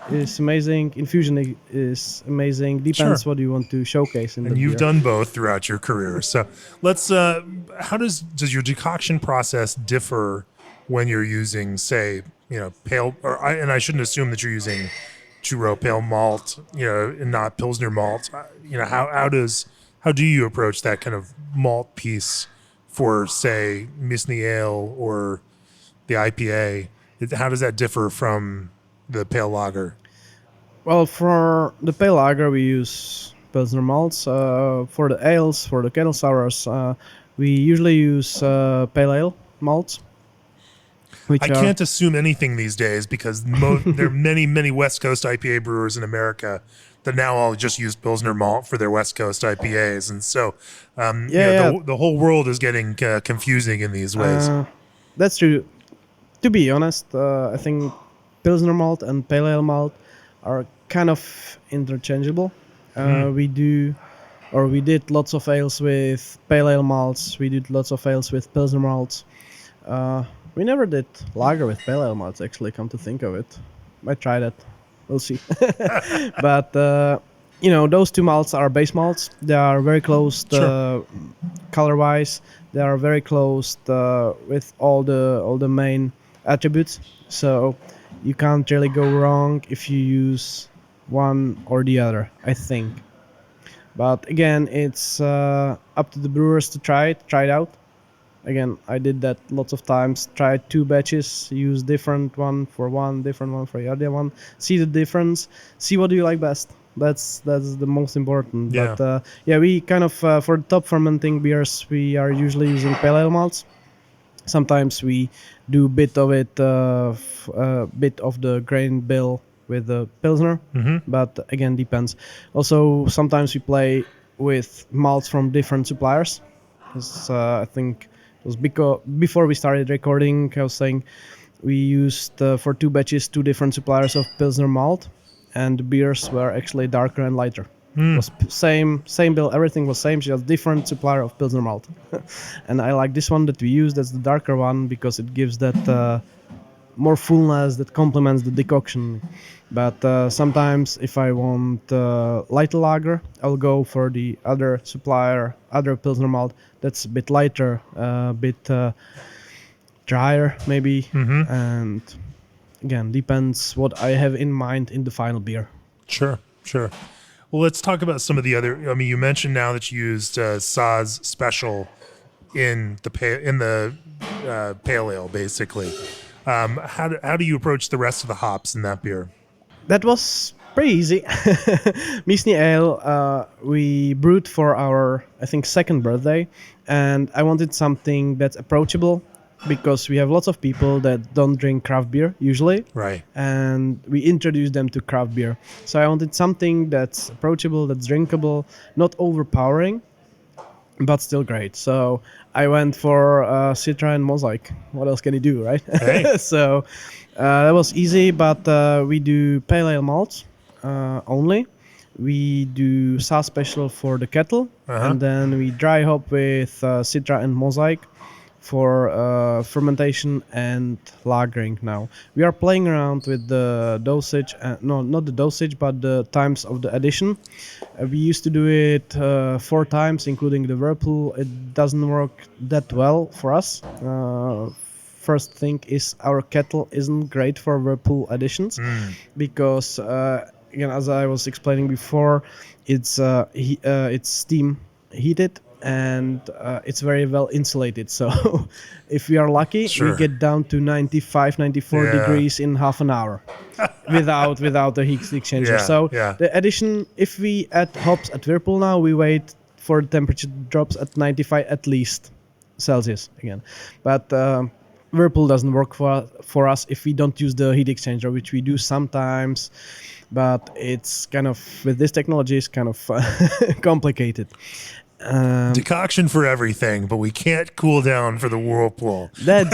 is amazing. Infusion is amazing. Depends what you want to showcase in the beer. And you've done both throughout your career. So let's. How does your decoction process differ when you're using, say, pale? And I shouldn't assume that you're using churro pale malt, and not Pilsner malt. How do you approach that kind of malt piece for, say, Místní Ale or the IPA? How does that differ from the pale lager? Well, for the pale lager, we use Pilsner malts. For the ales, for the kettle sours, we usually use pale ale malts. I can't assume anything these days because there are many West Coast IPA brewers in America that now all just use Pilsner malt for their West Coast IPAs. And so the whole world is getting confusing in these ways. That's true. To be honest, I think Pilsner malt and pale ale malt are kind of interchangeable. We did lots of ales with pale ale malts. We did lots of ales with Pilsner malts. We never did lager with pale ale malts, actually, come to think of it. Might try that. We'll see. But, those two malts are base malts. They are very close color-wise. They are very close with all the main attributes. So you can't really go wrong if you use one or the other, I think. But again, it's up to the brewers to try it out. Again, I did that lots of times. Tried 2 batches, use different one for one, different one for the other one. See the difference. See what you like best. That's the most important. Yeah. But we kind of for the top fermenting beers, we are usually using pale ale malts. Sometimes we do bit of the grain bill with the Pilsner, but again, depends. Also, sometimes we play with malts from different suppliers. I think it was before we started recording, I was saying We used for 2 batches 2 different suppliers of Pilsner malt, and the beers were actually darker and lighter. It was same bill, everything was same, just different supplier of Pilsner malt. And I like this one that we use, that's the darker one, because it gives that more fullness that complements the decoction. But sometimes if I want lighter lager, I'll go for the other supplier, other Pilsner malt that's a bit lighter, a bit drier maybe. And again, depends what I have in mind in the final beer. Sure. Well, let's talk about some of the other. I mean, you mentioned now that you used Saaz Special in the pale ale, basically. How do you approach the rest of the hops in that beer? That was pretty easy. Místní ale we brewed for our, I think, second birthday, and I wanted something that's approachable, because we have lots of people that don't drink craft beer usually. Right. And we introduce them to craft beer. So I wanted something that's approachable, that's drinkable, not overpowering, but still great. So I went for Citra and Mosaic. What else can you do, right? Hey. So that was easy, but we do pale ale malts only. We do Saaz Special for the kettle, and then we dry hop with Citra and Mosaic for fermentation and lagering now. We are playing around with the dosage, no, not the dosage, but the times of the addition. We used to do it 4 times, including the whirlpool. It doesn't work that well for us. First thing is our kettle isn't great for whirlpool additions, because again, as I was explaining before, it's steam heated, and it's very well insulated. So if we are lucky, we get down to 95, 94 degrees in half an hour without the heat exchanger. The addition, if we add hops at whirlpool now, we wait for the temperature drops at 95 at least Celsius again. But whirlpool doesn't work for us if we don't use the heat exchanger, which we do sometimes. But it's kind of, with this technology, it's kind of complicated. Decoction for everything, but we can't cool down for the whirlpool. That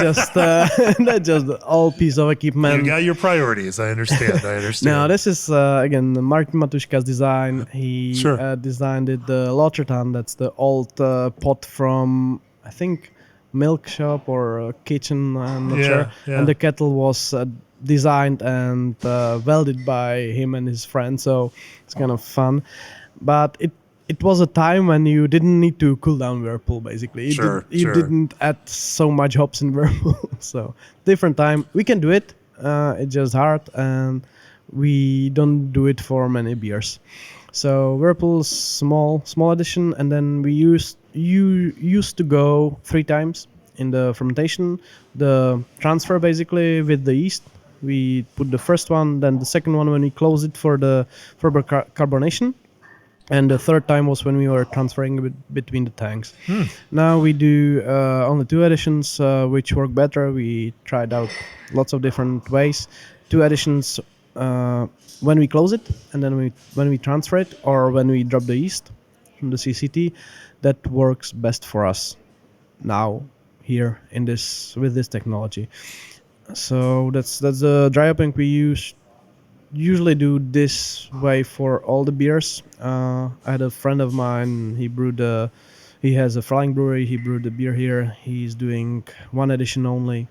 just all piece of equipment. You got your priorities. I understand. Now this is again Martin Matuška's design. He designed it, the Lottertan. That's the old pot from, I think, milk shop or kitchen. I'm not sure. Yeah. And the kettle was designed and welded by him and his friend. So it's kind of fun, but it was a time when you didn't need to cool down whirlpool, basically. You didn't add so much hops in whirlpool. So different time. We can do it. It's just hard, and we don't do it for many beers. So whirlpool's small addition, and then we used to go 3 times in the fermentation. The transfer basically with the yeast. We put the first one, then the second one when we close it for carbonation. And the third time was when we were transferring between the tanks. Now we do only 2 additions, which work better. We tried out lots of different ways. 2 additions when we close it, and then when we transfer it, or when we drop the yeast from the CCT. That works best for us now here with this technology. So that's the dry hopping we usually do this way for all the beers. I had a friend of mine, he has a flying brewery, he brewed the beer here. He's doing 1 addition only.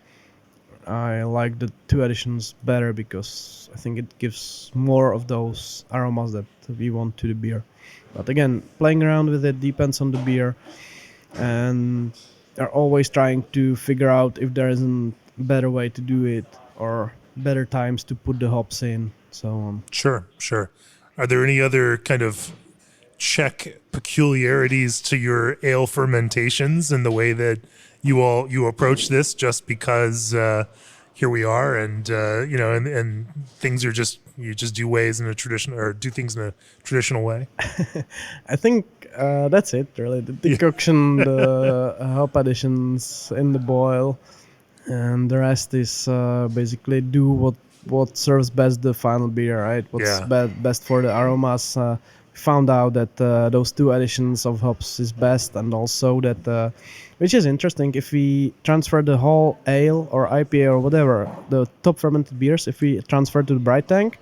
I like the 2 additions better because I think it gives more of those aromas that we want to the beer. But again, playing around with it depends on the beer, and they're always trying to figure out if there isn't a better way to do it or better times to put the hops in. So Sure. Are there any other kind of Czech peculiarities to your ale fermentations and the way that you approach this? Just because here we are, and and things are you just do ways in a traditional, or do things in a traditional way. I think that's it really. The decoction, the hop additions in the boil, and the rest is basically do what serves best the final beer, right? What's best for the aromas. found out that those two additions of hops is best, and also that, which is interesting, if we transfer the whole ale or IPA or whatever, the top fermented beers, if we transfer to the bright tank,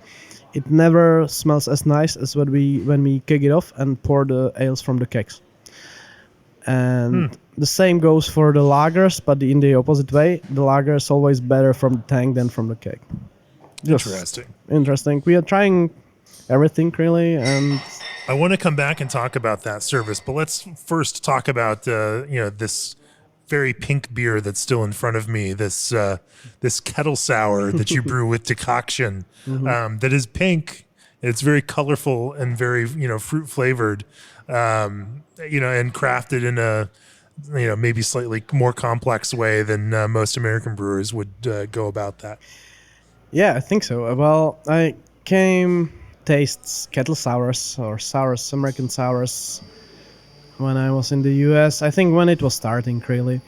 it never smells as nice as when we kick it off and pour the ales from the kegs. And the same goes for the lagers, but in the opposite way. The lager is always better from the tank than from the keg. Interesting. We are trying everything really, and I want to come back and talk about that service, but let's first talk about this very pink beer that's still in front of me. This kettle sour that you brew with decoction, that is pink. It's very colorful and very fruit flavored, and crafted in a maybe slightly more complex way than most American brewers would go about that. Yeah, I think so. Well, I tastes kettle sours or sours, American sours, when I was in the US. I think when it was starting really,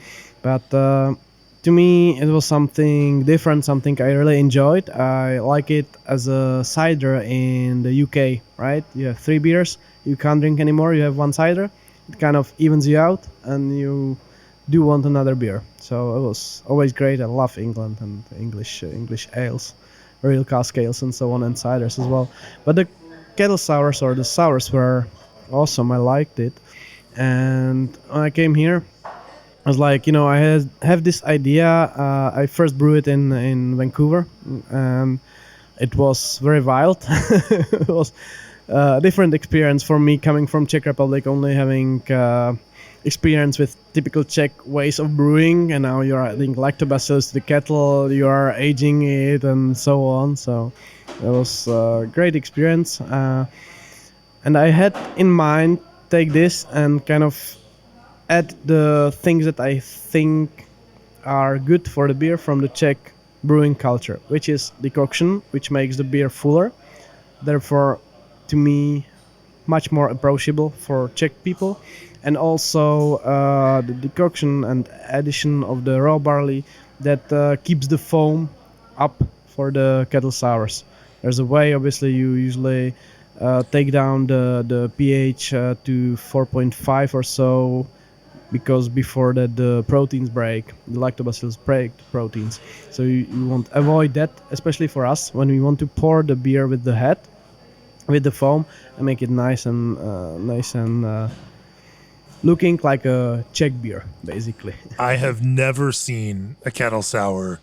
but to me it was something different, something I really enjoyed. I like it as a cider in the UK, right? You have 3 beers, you can't drink anymore, you have 1 cider, it kind of evens you out and you do want another beer. So it was always great. I love England and English ales, real cask ales and so on, and ciders as well. But the kettle sours or the sours were awesome. I liked it. And when I came here, I was like, I have this idea. I first brewed it in Vancouver, and it was very wild. It was a different experience for me coming from Czech Republic, only having experience with typical Czech ways of brewing, and now you're adding lactobacillus to the kettle, you are aging it, and so on. So it was a great experience, and I had in mind take this and kind of add the things that I think are good for the beer from the Czech brewing culture, which is decoction, which makes the beer fuller, therefore to me much more approachable for Czech people. And also the decoction and addition of the raw barley that keeps the foam up for the kettle sours. There's a way, obviously, you usually take down the pH to 4.5 or so, because before that the proteins break, the lactobacillus break the proteins. So you want to avoid that, especially for us, when we want to pour the beer with the head, with the foam, and make it nice and looking like a Czech beer, basically. I have never seen a kettle sour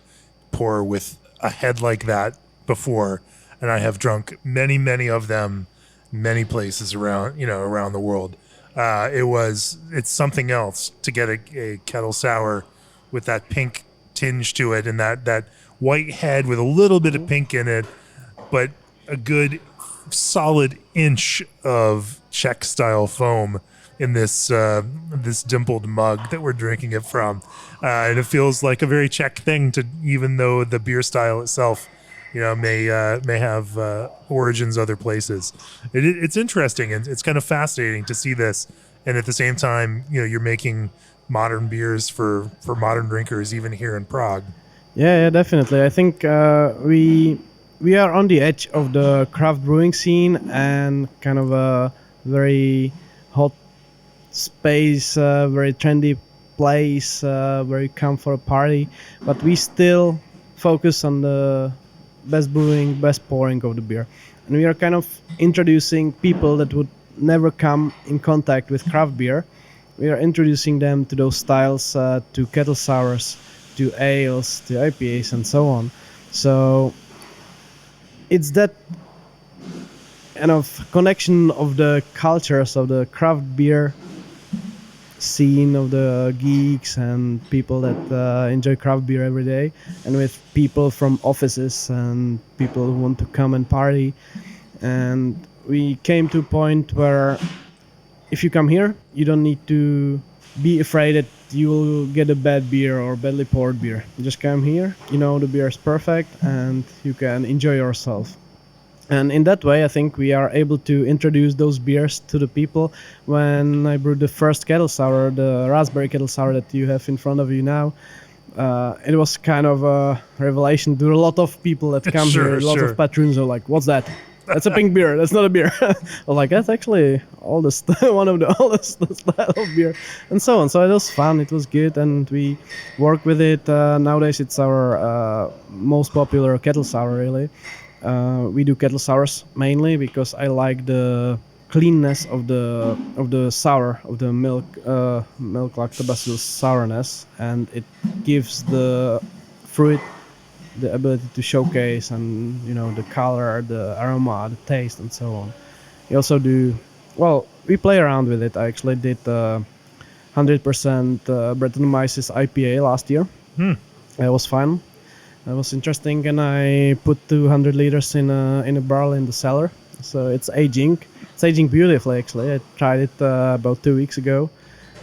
pour with a head like that before, and I have drunk many, many of them, many places around the world. It's something else to get a kettle sour with that pink tinge to it and that white head with a little bit of pink in it, but a good solid inch of Czech style foam in this dimpled mug that we're drinking it from, and it feels like a very Czech thing, even though the beer style itself may have origins other places. It's interesting, and it's kind of fascinating to see this, and at the same time you're making modern beers for modern drinkers even here in Prague. Yeah, definitely. I think we are on the edge of the craft brewing scene, and kind of a very hot space, very trendy place where you come for a party, but we still focus on the best brewing, best pouring of the beer. And we are kind of introducing people that would never come in contact with craft beer. We are introducing them to those styles, to kettle sours, to ales, to IPAs, and so on. So it's that kind of connection of the cultures of the craft beer scene, of the geeks and people that enjoy craft beer every day, and with people from offices and people who want to come and party. And we came to a point where if you come here, you don't need to be afraid that you will get a bad beer or badly poured beer. You just come here, the beer is perfect, and you can enjoy yourself. And in that way, I think we are able to introduce those beers to the people. When I brewed the first kettle sour, the raspberry kettle sour that you have in front of you now, it was kind of a revelation to a lot of people that come here. A lot of patrons are like, "What's that?" That's a pink beer. That's not a beer. I was like, that's actually oldest, one of the oldest style of beer, and so on. So it was fun. It was good, and we work with it. Nowadays, it's our most popular kettle sour. Really, we do kettle sours mainly because I like the cleanness of the sour of the milk lactobacillus sourness, and it gives the fruit the ability to showcase, and the color, the aroma, the taste, and so on. We also do we play around with it. I actually did 100% Brettanomyces IPA last year. It was fun. It was interesting, and I put 200 liters in a barrel in the cellar, so it's aging. It's aging beautifully, actually. I tried it about 2 weeks ago,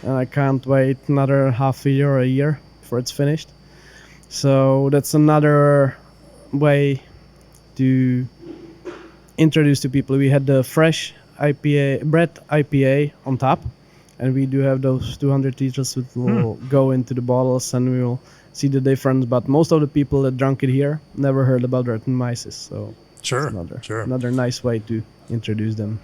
and I can't wait another half a year or a year before it's finished. So that's another way to introduce to people. We had the fresh Brett IPA on top, and we do have those 200 liters which will go into the bottles, and we will see the difference. But most of the people that drank it here never heard about Brettanomyces, so another nice way to introduce them.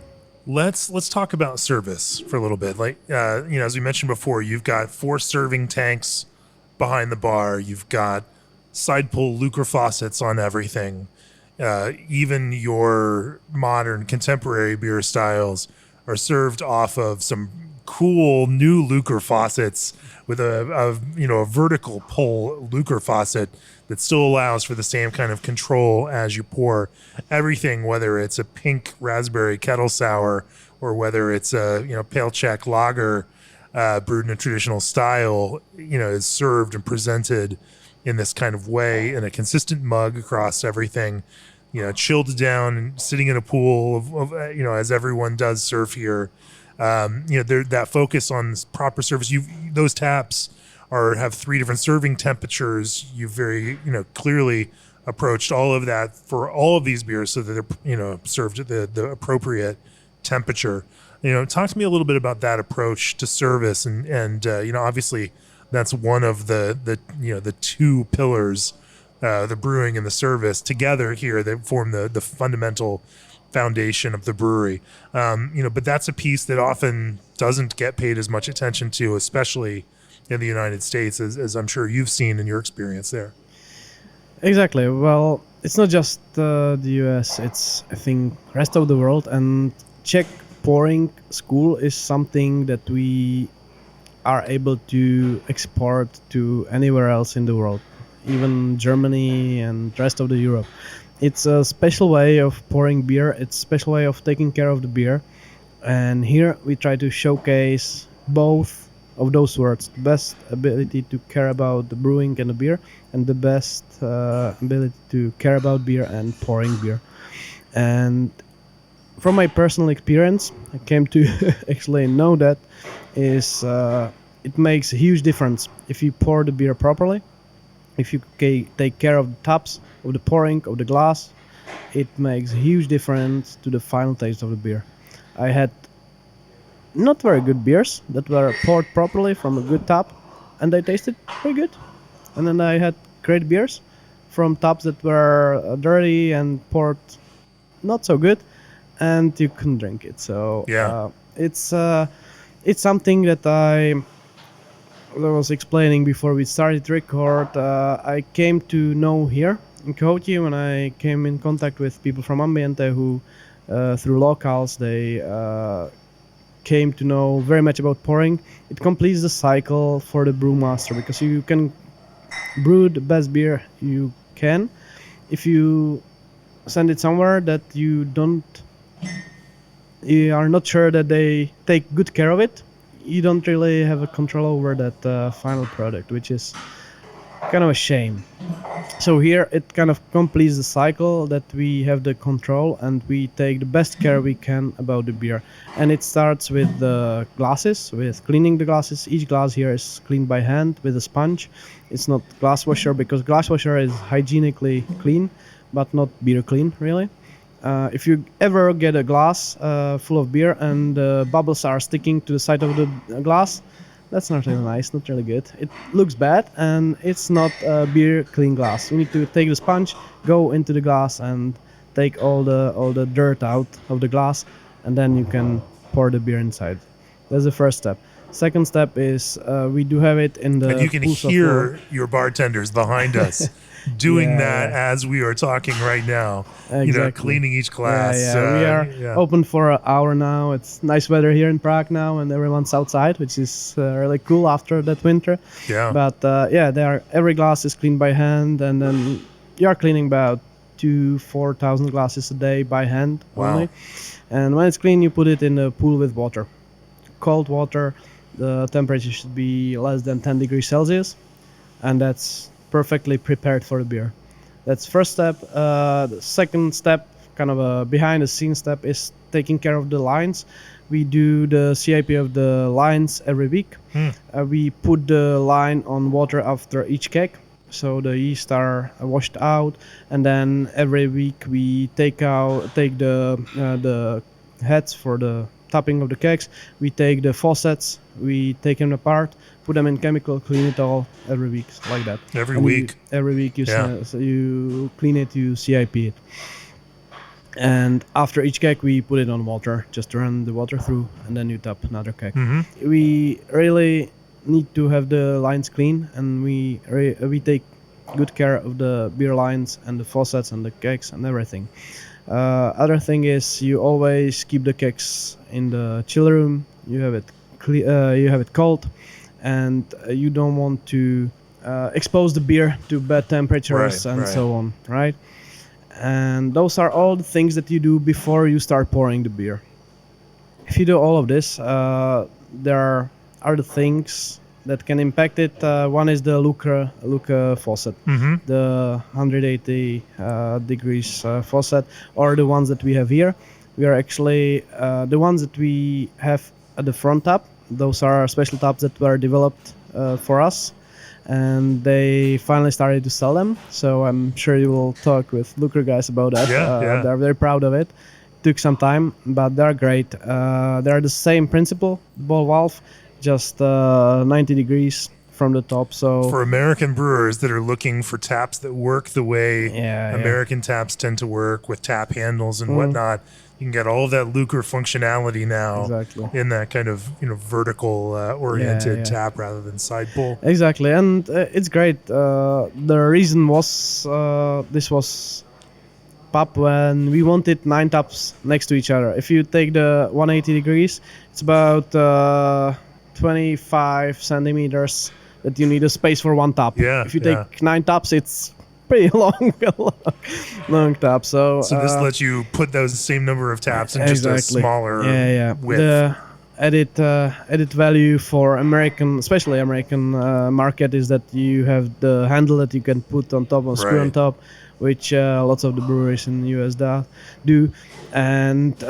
Let's talk about service for a little bit. Like as we mentioned before, you've got 4 serving tanks behind the bar. You've got side pull lucre faucets on everything. Even your modern contemporary beer styles are served off of some cool new lucre faucets with a vertical pull lucre faucet that still allows for the same kind of control as you pour everything, whether it's a pink raspberry kettle sour or whether it's a pale Czech lager brewed in a traditional style, is served and presented in this kind of way in a consistent mug across everything, chilled down and sitting in a pool of as everyone does serve here. That focus on proper service. Those taps have 3 different serving temperatures. You've very clearly approached all of that for all of these beers so that they're served at the appropriate temperature. Talk to me a little bit about that approach to service, and obviously that's one of the 2 pillars, the brewing and the service together here that form the fundamental foundation of the brewery. But that's a piece that often doesn't get paid as much attention to, especially in the United States, as I'm sure you've seen in your experience there. Exactly. Well, it's not just the US, it's, I think, rest of the world, and Czech pouring school is something that we are able to export to anywhere else in the world, even Germany and rest of the Europe. It's a special way of pouring beer. It's a special way of taking care of the beer. And here we try to showcase both of those words: the best ability to care about the brewing and the beer, and the best ability to care about beer and pouring beer. And from my personal experience, I came to actually know that is it makes a huge difference if you pour the beer properly. If you take care of the taps, of the pouring, of the glass, it makes a huge difference to the final taste of the beer. I had not very good beers that were poured properly from a good tap, and they tasted pretty good. And then I had great beers from taps that were dirty and poured not so good, and you couldn't drink it. So it's something that I was explaining before we started to record. I came to know here in Kohouti when I came in contact with people from Ambiente who, through locals, they came to know very much about pouring. It completes the cycle for the brewmaster, because you can brew the best beer you can. If you send it somewhere that you are not sure that they take good care of it, you don't really have a control over that final product, which is kind of a shame. So here it kind of completes the cycle that we have the control and we take the best care we can about the beer. And it starts with the glasses, with cleaning the glasses. Each glass here is cleaned by hand with a sponge. It's not glass washer, because glass washer is hygienically clean, but not beer clean, really. If you ever get a glass full of beer and the bubbles are sticking to the side of the glass, that's not really nice, not really good. It looks bad, and it's not a beer clean glass. You need to take the sponge, go into the glass, and take all the dirt out of the glass, and then you can pour the beer inside. That's the first step. Second step is we do have it in the. And you can pools of hear water. your bartenders behind us doing Yeah, that yeah. as we are talking right now. Exactly. Cleaning each glass. We are open for an hour now. It's nice weather here in Prague now, and everyone's outside, which is really cool after that winter. Yeah. But every glass is cleaned by hand, and then you are cleaning about 4,000 glasses a day by hand only. And when it's clean, you put it in a pool with water, cold water. The temperature should be less than 10 degrees Celsius, and that's perfectly prepared for the beer. That's first step. The second step, kind of a behind-the-scenes step, is taking care of the lines. We do the CIP of the lines every week. We put the line on water after each keg, so the yeast are washed out, and then every week we take the heads for the tapping of the kegs. We take the faucets, we take them apart, put them in chemical, clean it all every week, like that. Every week You clean it, you CIP it. And after each keg, we put it on water, just to run the water through, and then you tap another keg. We really need to have the lines clean, and we take good care of the beer lines and the faucets and the kegs and everything. Other thing is you always keep the kegs in the chill room. You have it cold, and you don't want to expose the beer to bad temperatures so on, right? And those are all the things that you do before you start pouring the beer. If you do all of this, there are the things that can impact it. One is the Luka faucet, the 180 degrees faucet, or the ones that we have here. We are actually the ones that we have at the front tap. Those are special taps that were developed for us, and they finally started to sell them. So I'm sure you will talk with Luka guys about that. They're very proud of it. Took some time, but they're great. They're the same principle, ball valve, just 90 degrees from the top. So for American brewers that are looking for taps that work the way American taps tend to work, with tap handles and whatnot, you can get all of that Luka functionality now in that kind of vertical oriented tap rather than side pull. Exactly, and it's great. The reason was this was pub when we wanted 9 taps next to each other. If you take the 180 degrees, it's about 25 centimeters that you need a space for one tap. If you take 9 taps, it's pretty long tap. So this lets you put those same number of taps in just a smaller width. The added value for especially American market is that you have the handle that you can put on top, or screw on top, which lots of the breweries in the US do. And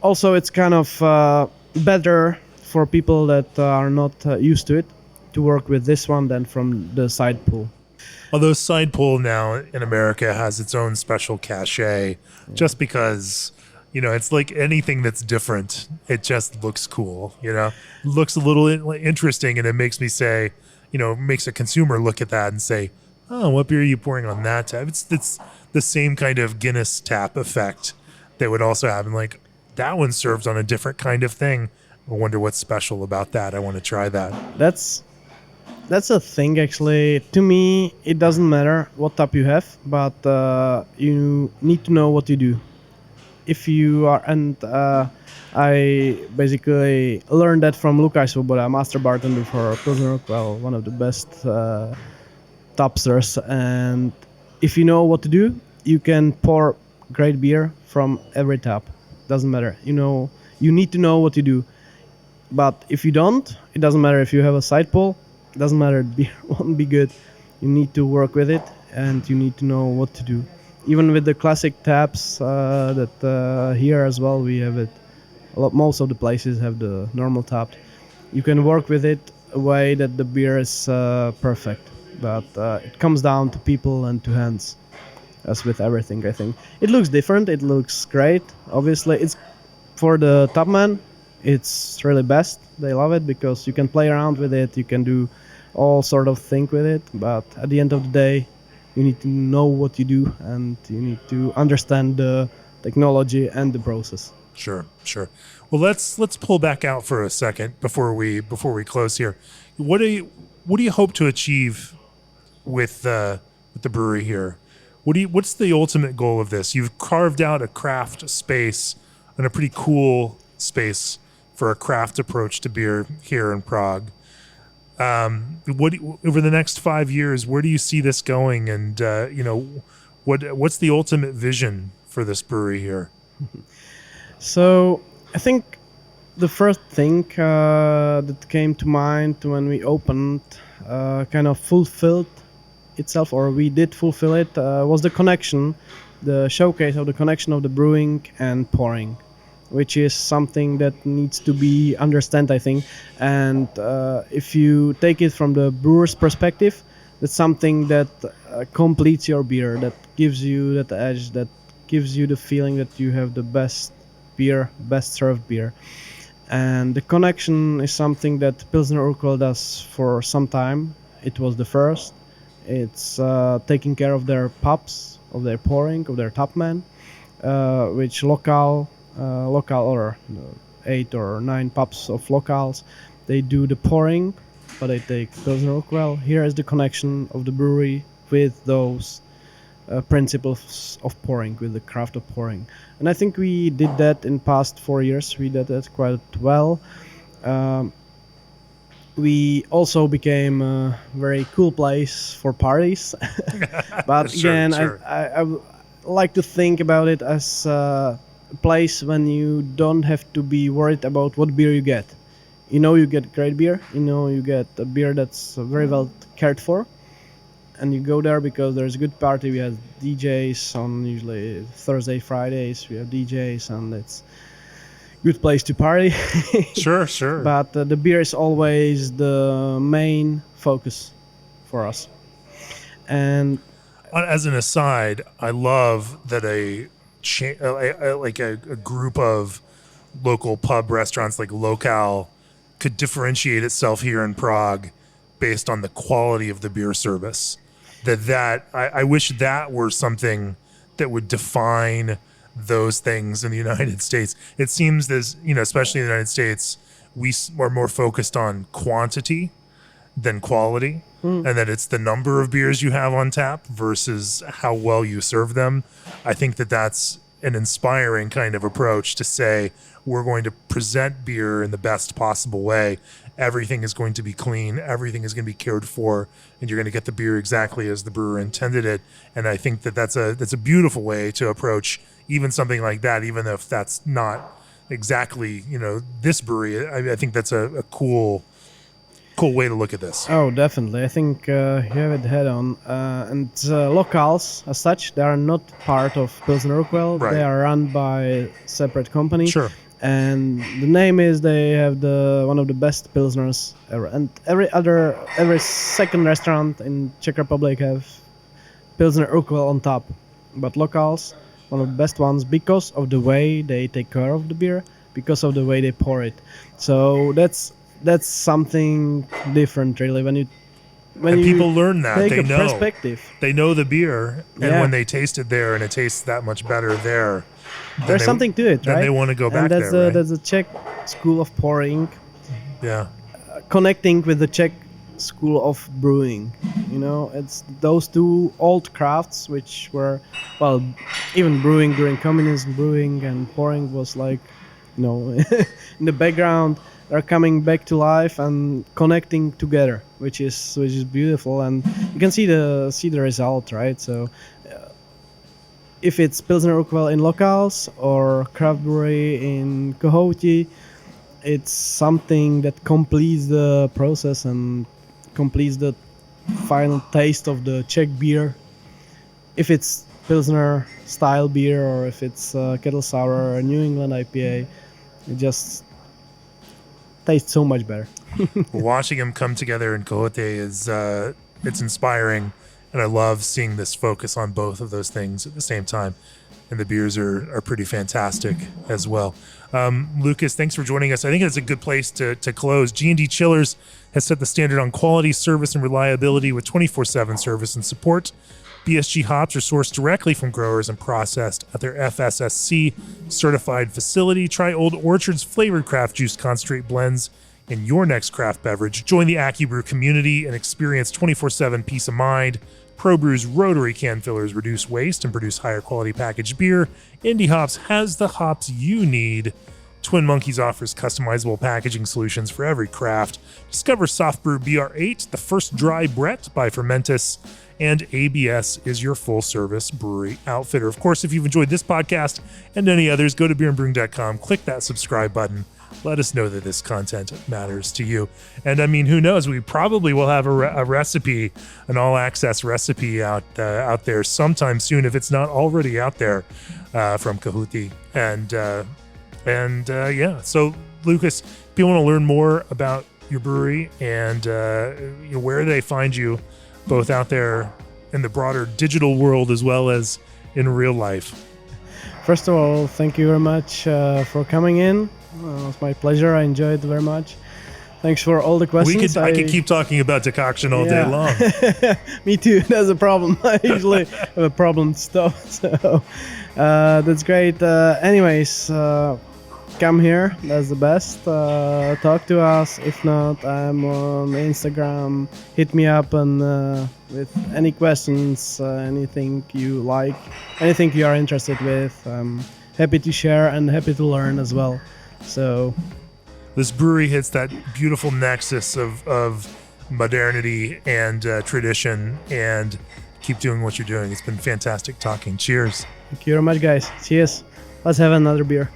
also it's kind of better for people that are not used to it to work with this one than from the side pull. Although side pull now in America has its own special cachet, just because, it's like anything that's different. It just looks cool, looks a little interesting, and it makes me say, makes a consumer look at that and say, oh, what beer are you pouring on that tap? It's the same kind of Guinness tap effect that would also happen. Like, that one serves on a different kind of thing. I wonder what's special about that. I want to try that. That's a thing, actually. To me, it doesn't matter what tap you have, but you need to know what you do. If you are, and I basically learned that from Lukaš, master bartender for Pilsner Urquell, one of the best tapsters. And if you know what to do, you can pour great beer from every tap. Doesn't matter. You need to know what you do. But if you don't, it doesn't matter if you have a side pull. It doesn't matter, the beer won't be good. You need to work with it, and you need to know what to do. Even with the classic taps that here as well, we have it. Most of the places have the normal tap. You can work with it a way that the beer is perfect. But it comes down to people and to hands, as with everything, I think. It looks different. It looks great. Obviously, it's for the tapman. It's really best. They love it because you can play around with it. You can do all sort of thing with it. But at the end of the day, You need to know what you do, and you need to understand the technology and the process. Sure. Well, let's pull back out for a second before we close here. What do you hope to achieve with the brewery here? What's the ultimate goal of this? You've carved out a craft space and a pretty cool space for a craft approach to beer here in Prague. Over the next 5 years, where do you see this going? And what's the ultimate vision for this brewery here? So I think the first thing that came to mind when we opened kind of fulfilled itself, or we did fulfill it, was the connection, the showcase of the connection of the brewing and pouring, which is something that needs to be understood, I think. And if you take it from the brewer's perspective, that's something that completes your beer, that gives you that edge, that gives you the feeling that you have the best beer, best served beer. And the connection is something that Pilsner Urquell does for some time. It was the first. It's taking care of their pubs, of their pouring, of their topmen, which local or 8 or 9 pubs of locals, they do the pouring, but they take Pilsner Urquell. Here is the connection of the brewery with those principles of pouring, with the craft of pouring. And I think we did that in past 4 years. We did that quite well. We also became a very cool place for parties. But again, sure. I like to think about it as a place when you don't have to be worried about what beer you get. You get great beer. You get a beer that's very well cared for. And you go there because there's a good party. We have DJs on usually Thursday, Fridays. We have DJs, and it's a good place to party. Sure. But the beer is always the main focus for us. And as an aside, I love that a group of local pub restaurants like Lokal could differentiate itself here in Prague based on the quality of the beer service. I wish that were something that would define those things in the United States. It seems especially in the United States, we are more focused on quantity than quality, and that it's the number of beers you have on tap versus how well you serve them. I think that's an inspiring kind of approach to say, we're going to present beer in the best possible way. Everything is going to be clean. Everything is going to be cared for, and you're going to get the beer exactly as the brewer intended it. And I think that's a beautiful way to approach even something like that, even if that's not exactly this brewery. I think that's a cool way to look at this. Oh, definitely. I think you have it head on. And locals, as such, they are not part of Pilsner Urquell. Right. They are run by a separate company. Sure. And the name is they have one of the best pilsners ever. And every second restaurant in Czech Republic have Pilsner Urquell on top. But locals, one of the best ones because of the way they take care of the beer, because of the way they pour it. So that's something different, really. When people learn that, take they know perspective. They know the beer, and when they taste it there, and it tastes that much better there. There's something to it, right? And they want to go back there. Right? That's the Czech school of pouring. Yeah. Connecting with the Czech school of brewing. It's those two old crafts which were, even brewing during communism, brewing and pouring was like, in the background. They're coming back to life and connecting together, which is beautiful, and you can see the result, right? So, if it's Pilsner Urquell in locals or craft brewery in Kohouti, it's something that completes the process and completes the final taste of the Czech beer. If it's Pilsner style beer or if it's kettle sour or a New England IPA, it just tastes so much better. Watching them come together in Kohouti is it's inspiring, and I love seeing this focus on both of those things at the same time. And the beers are pretty fantastic as well. Lucas, thanks for joining us. I think it's a good place to close. G&D Chillers has set the standard on quality, service, and reliability with 24/7 service and support. BSG hops are sourced directly from growers and processed at their FSSC certified facility. Try Old Orchard's flavored craft juice concentrate blends in your next craft beverage. Join the AccuBrew community and experience 24/7 peace of mind. ProBrew's rotary can fillers reduce waste and produce higher quality packaged beer. Indie Hops has the hops you need. Twin Monkeys offers customizable packaging solutions for every craft. Discover Soft Brew BR8, the first dry Brett by Fermentis, and ABS is your full-service brewery outfitter. Of course, if you've enjoyed this podcast and any others, go to beerandbrewing.com, click that subscribe button. Let us know that this content matters to you. And I mean, who knows? We probably will have a recipe, an all-access recipe out there sometime soon, if it's not already out there from Kohouti. And yeah, so Lukas, if you want to learn more about your brewery and where they find you, both out there in the broader digital world as well as in real life. First of all, thank you very much for coming in. It was my pleasure. I enjoyed it very much. Thanks for all the questions. I could keep talking about decoction all day long. Me too. That's a problem. I usually have a problem to stop. So that's great. Anyways, come here. That's the best. Talk to us. If not, I'm on Instagram. Hit me up and with any questions, anything you like, anything you are interested with. I'm happy to share and happy to learn as well. So this brewery hits that beautiful nexus of modernity and tradition, and keep doing what you're doing. It's been fantastic talking. Cheers. Thank you very much, guys. Cheers. Let's have another beer.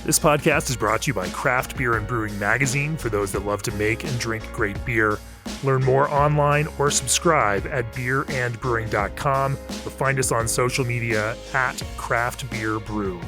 This podcast is brought to you by Craft Beer and Brewing Magazine for those that love to make and drink great beer. Learn more online or subscribe at beerandbrewing.com or find us on social media at Craft Beer Brew.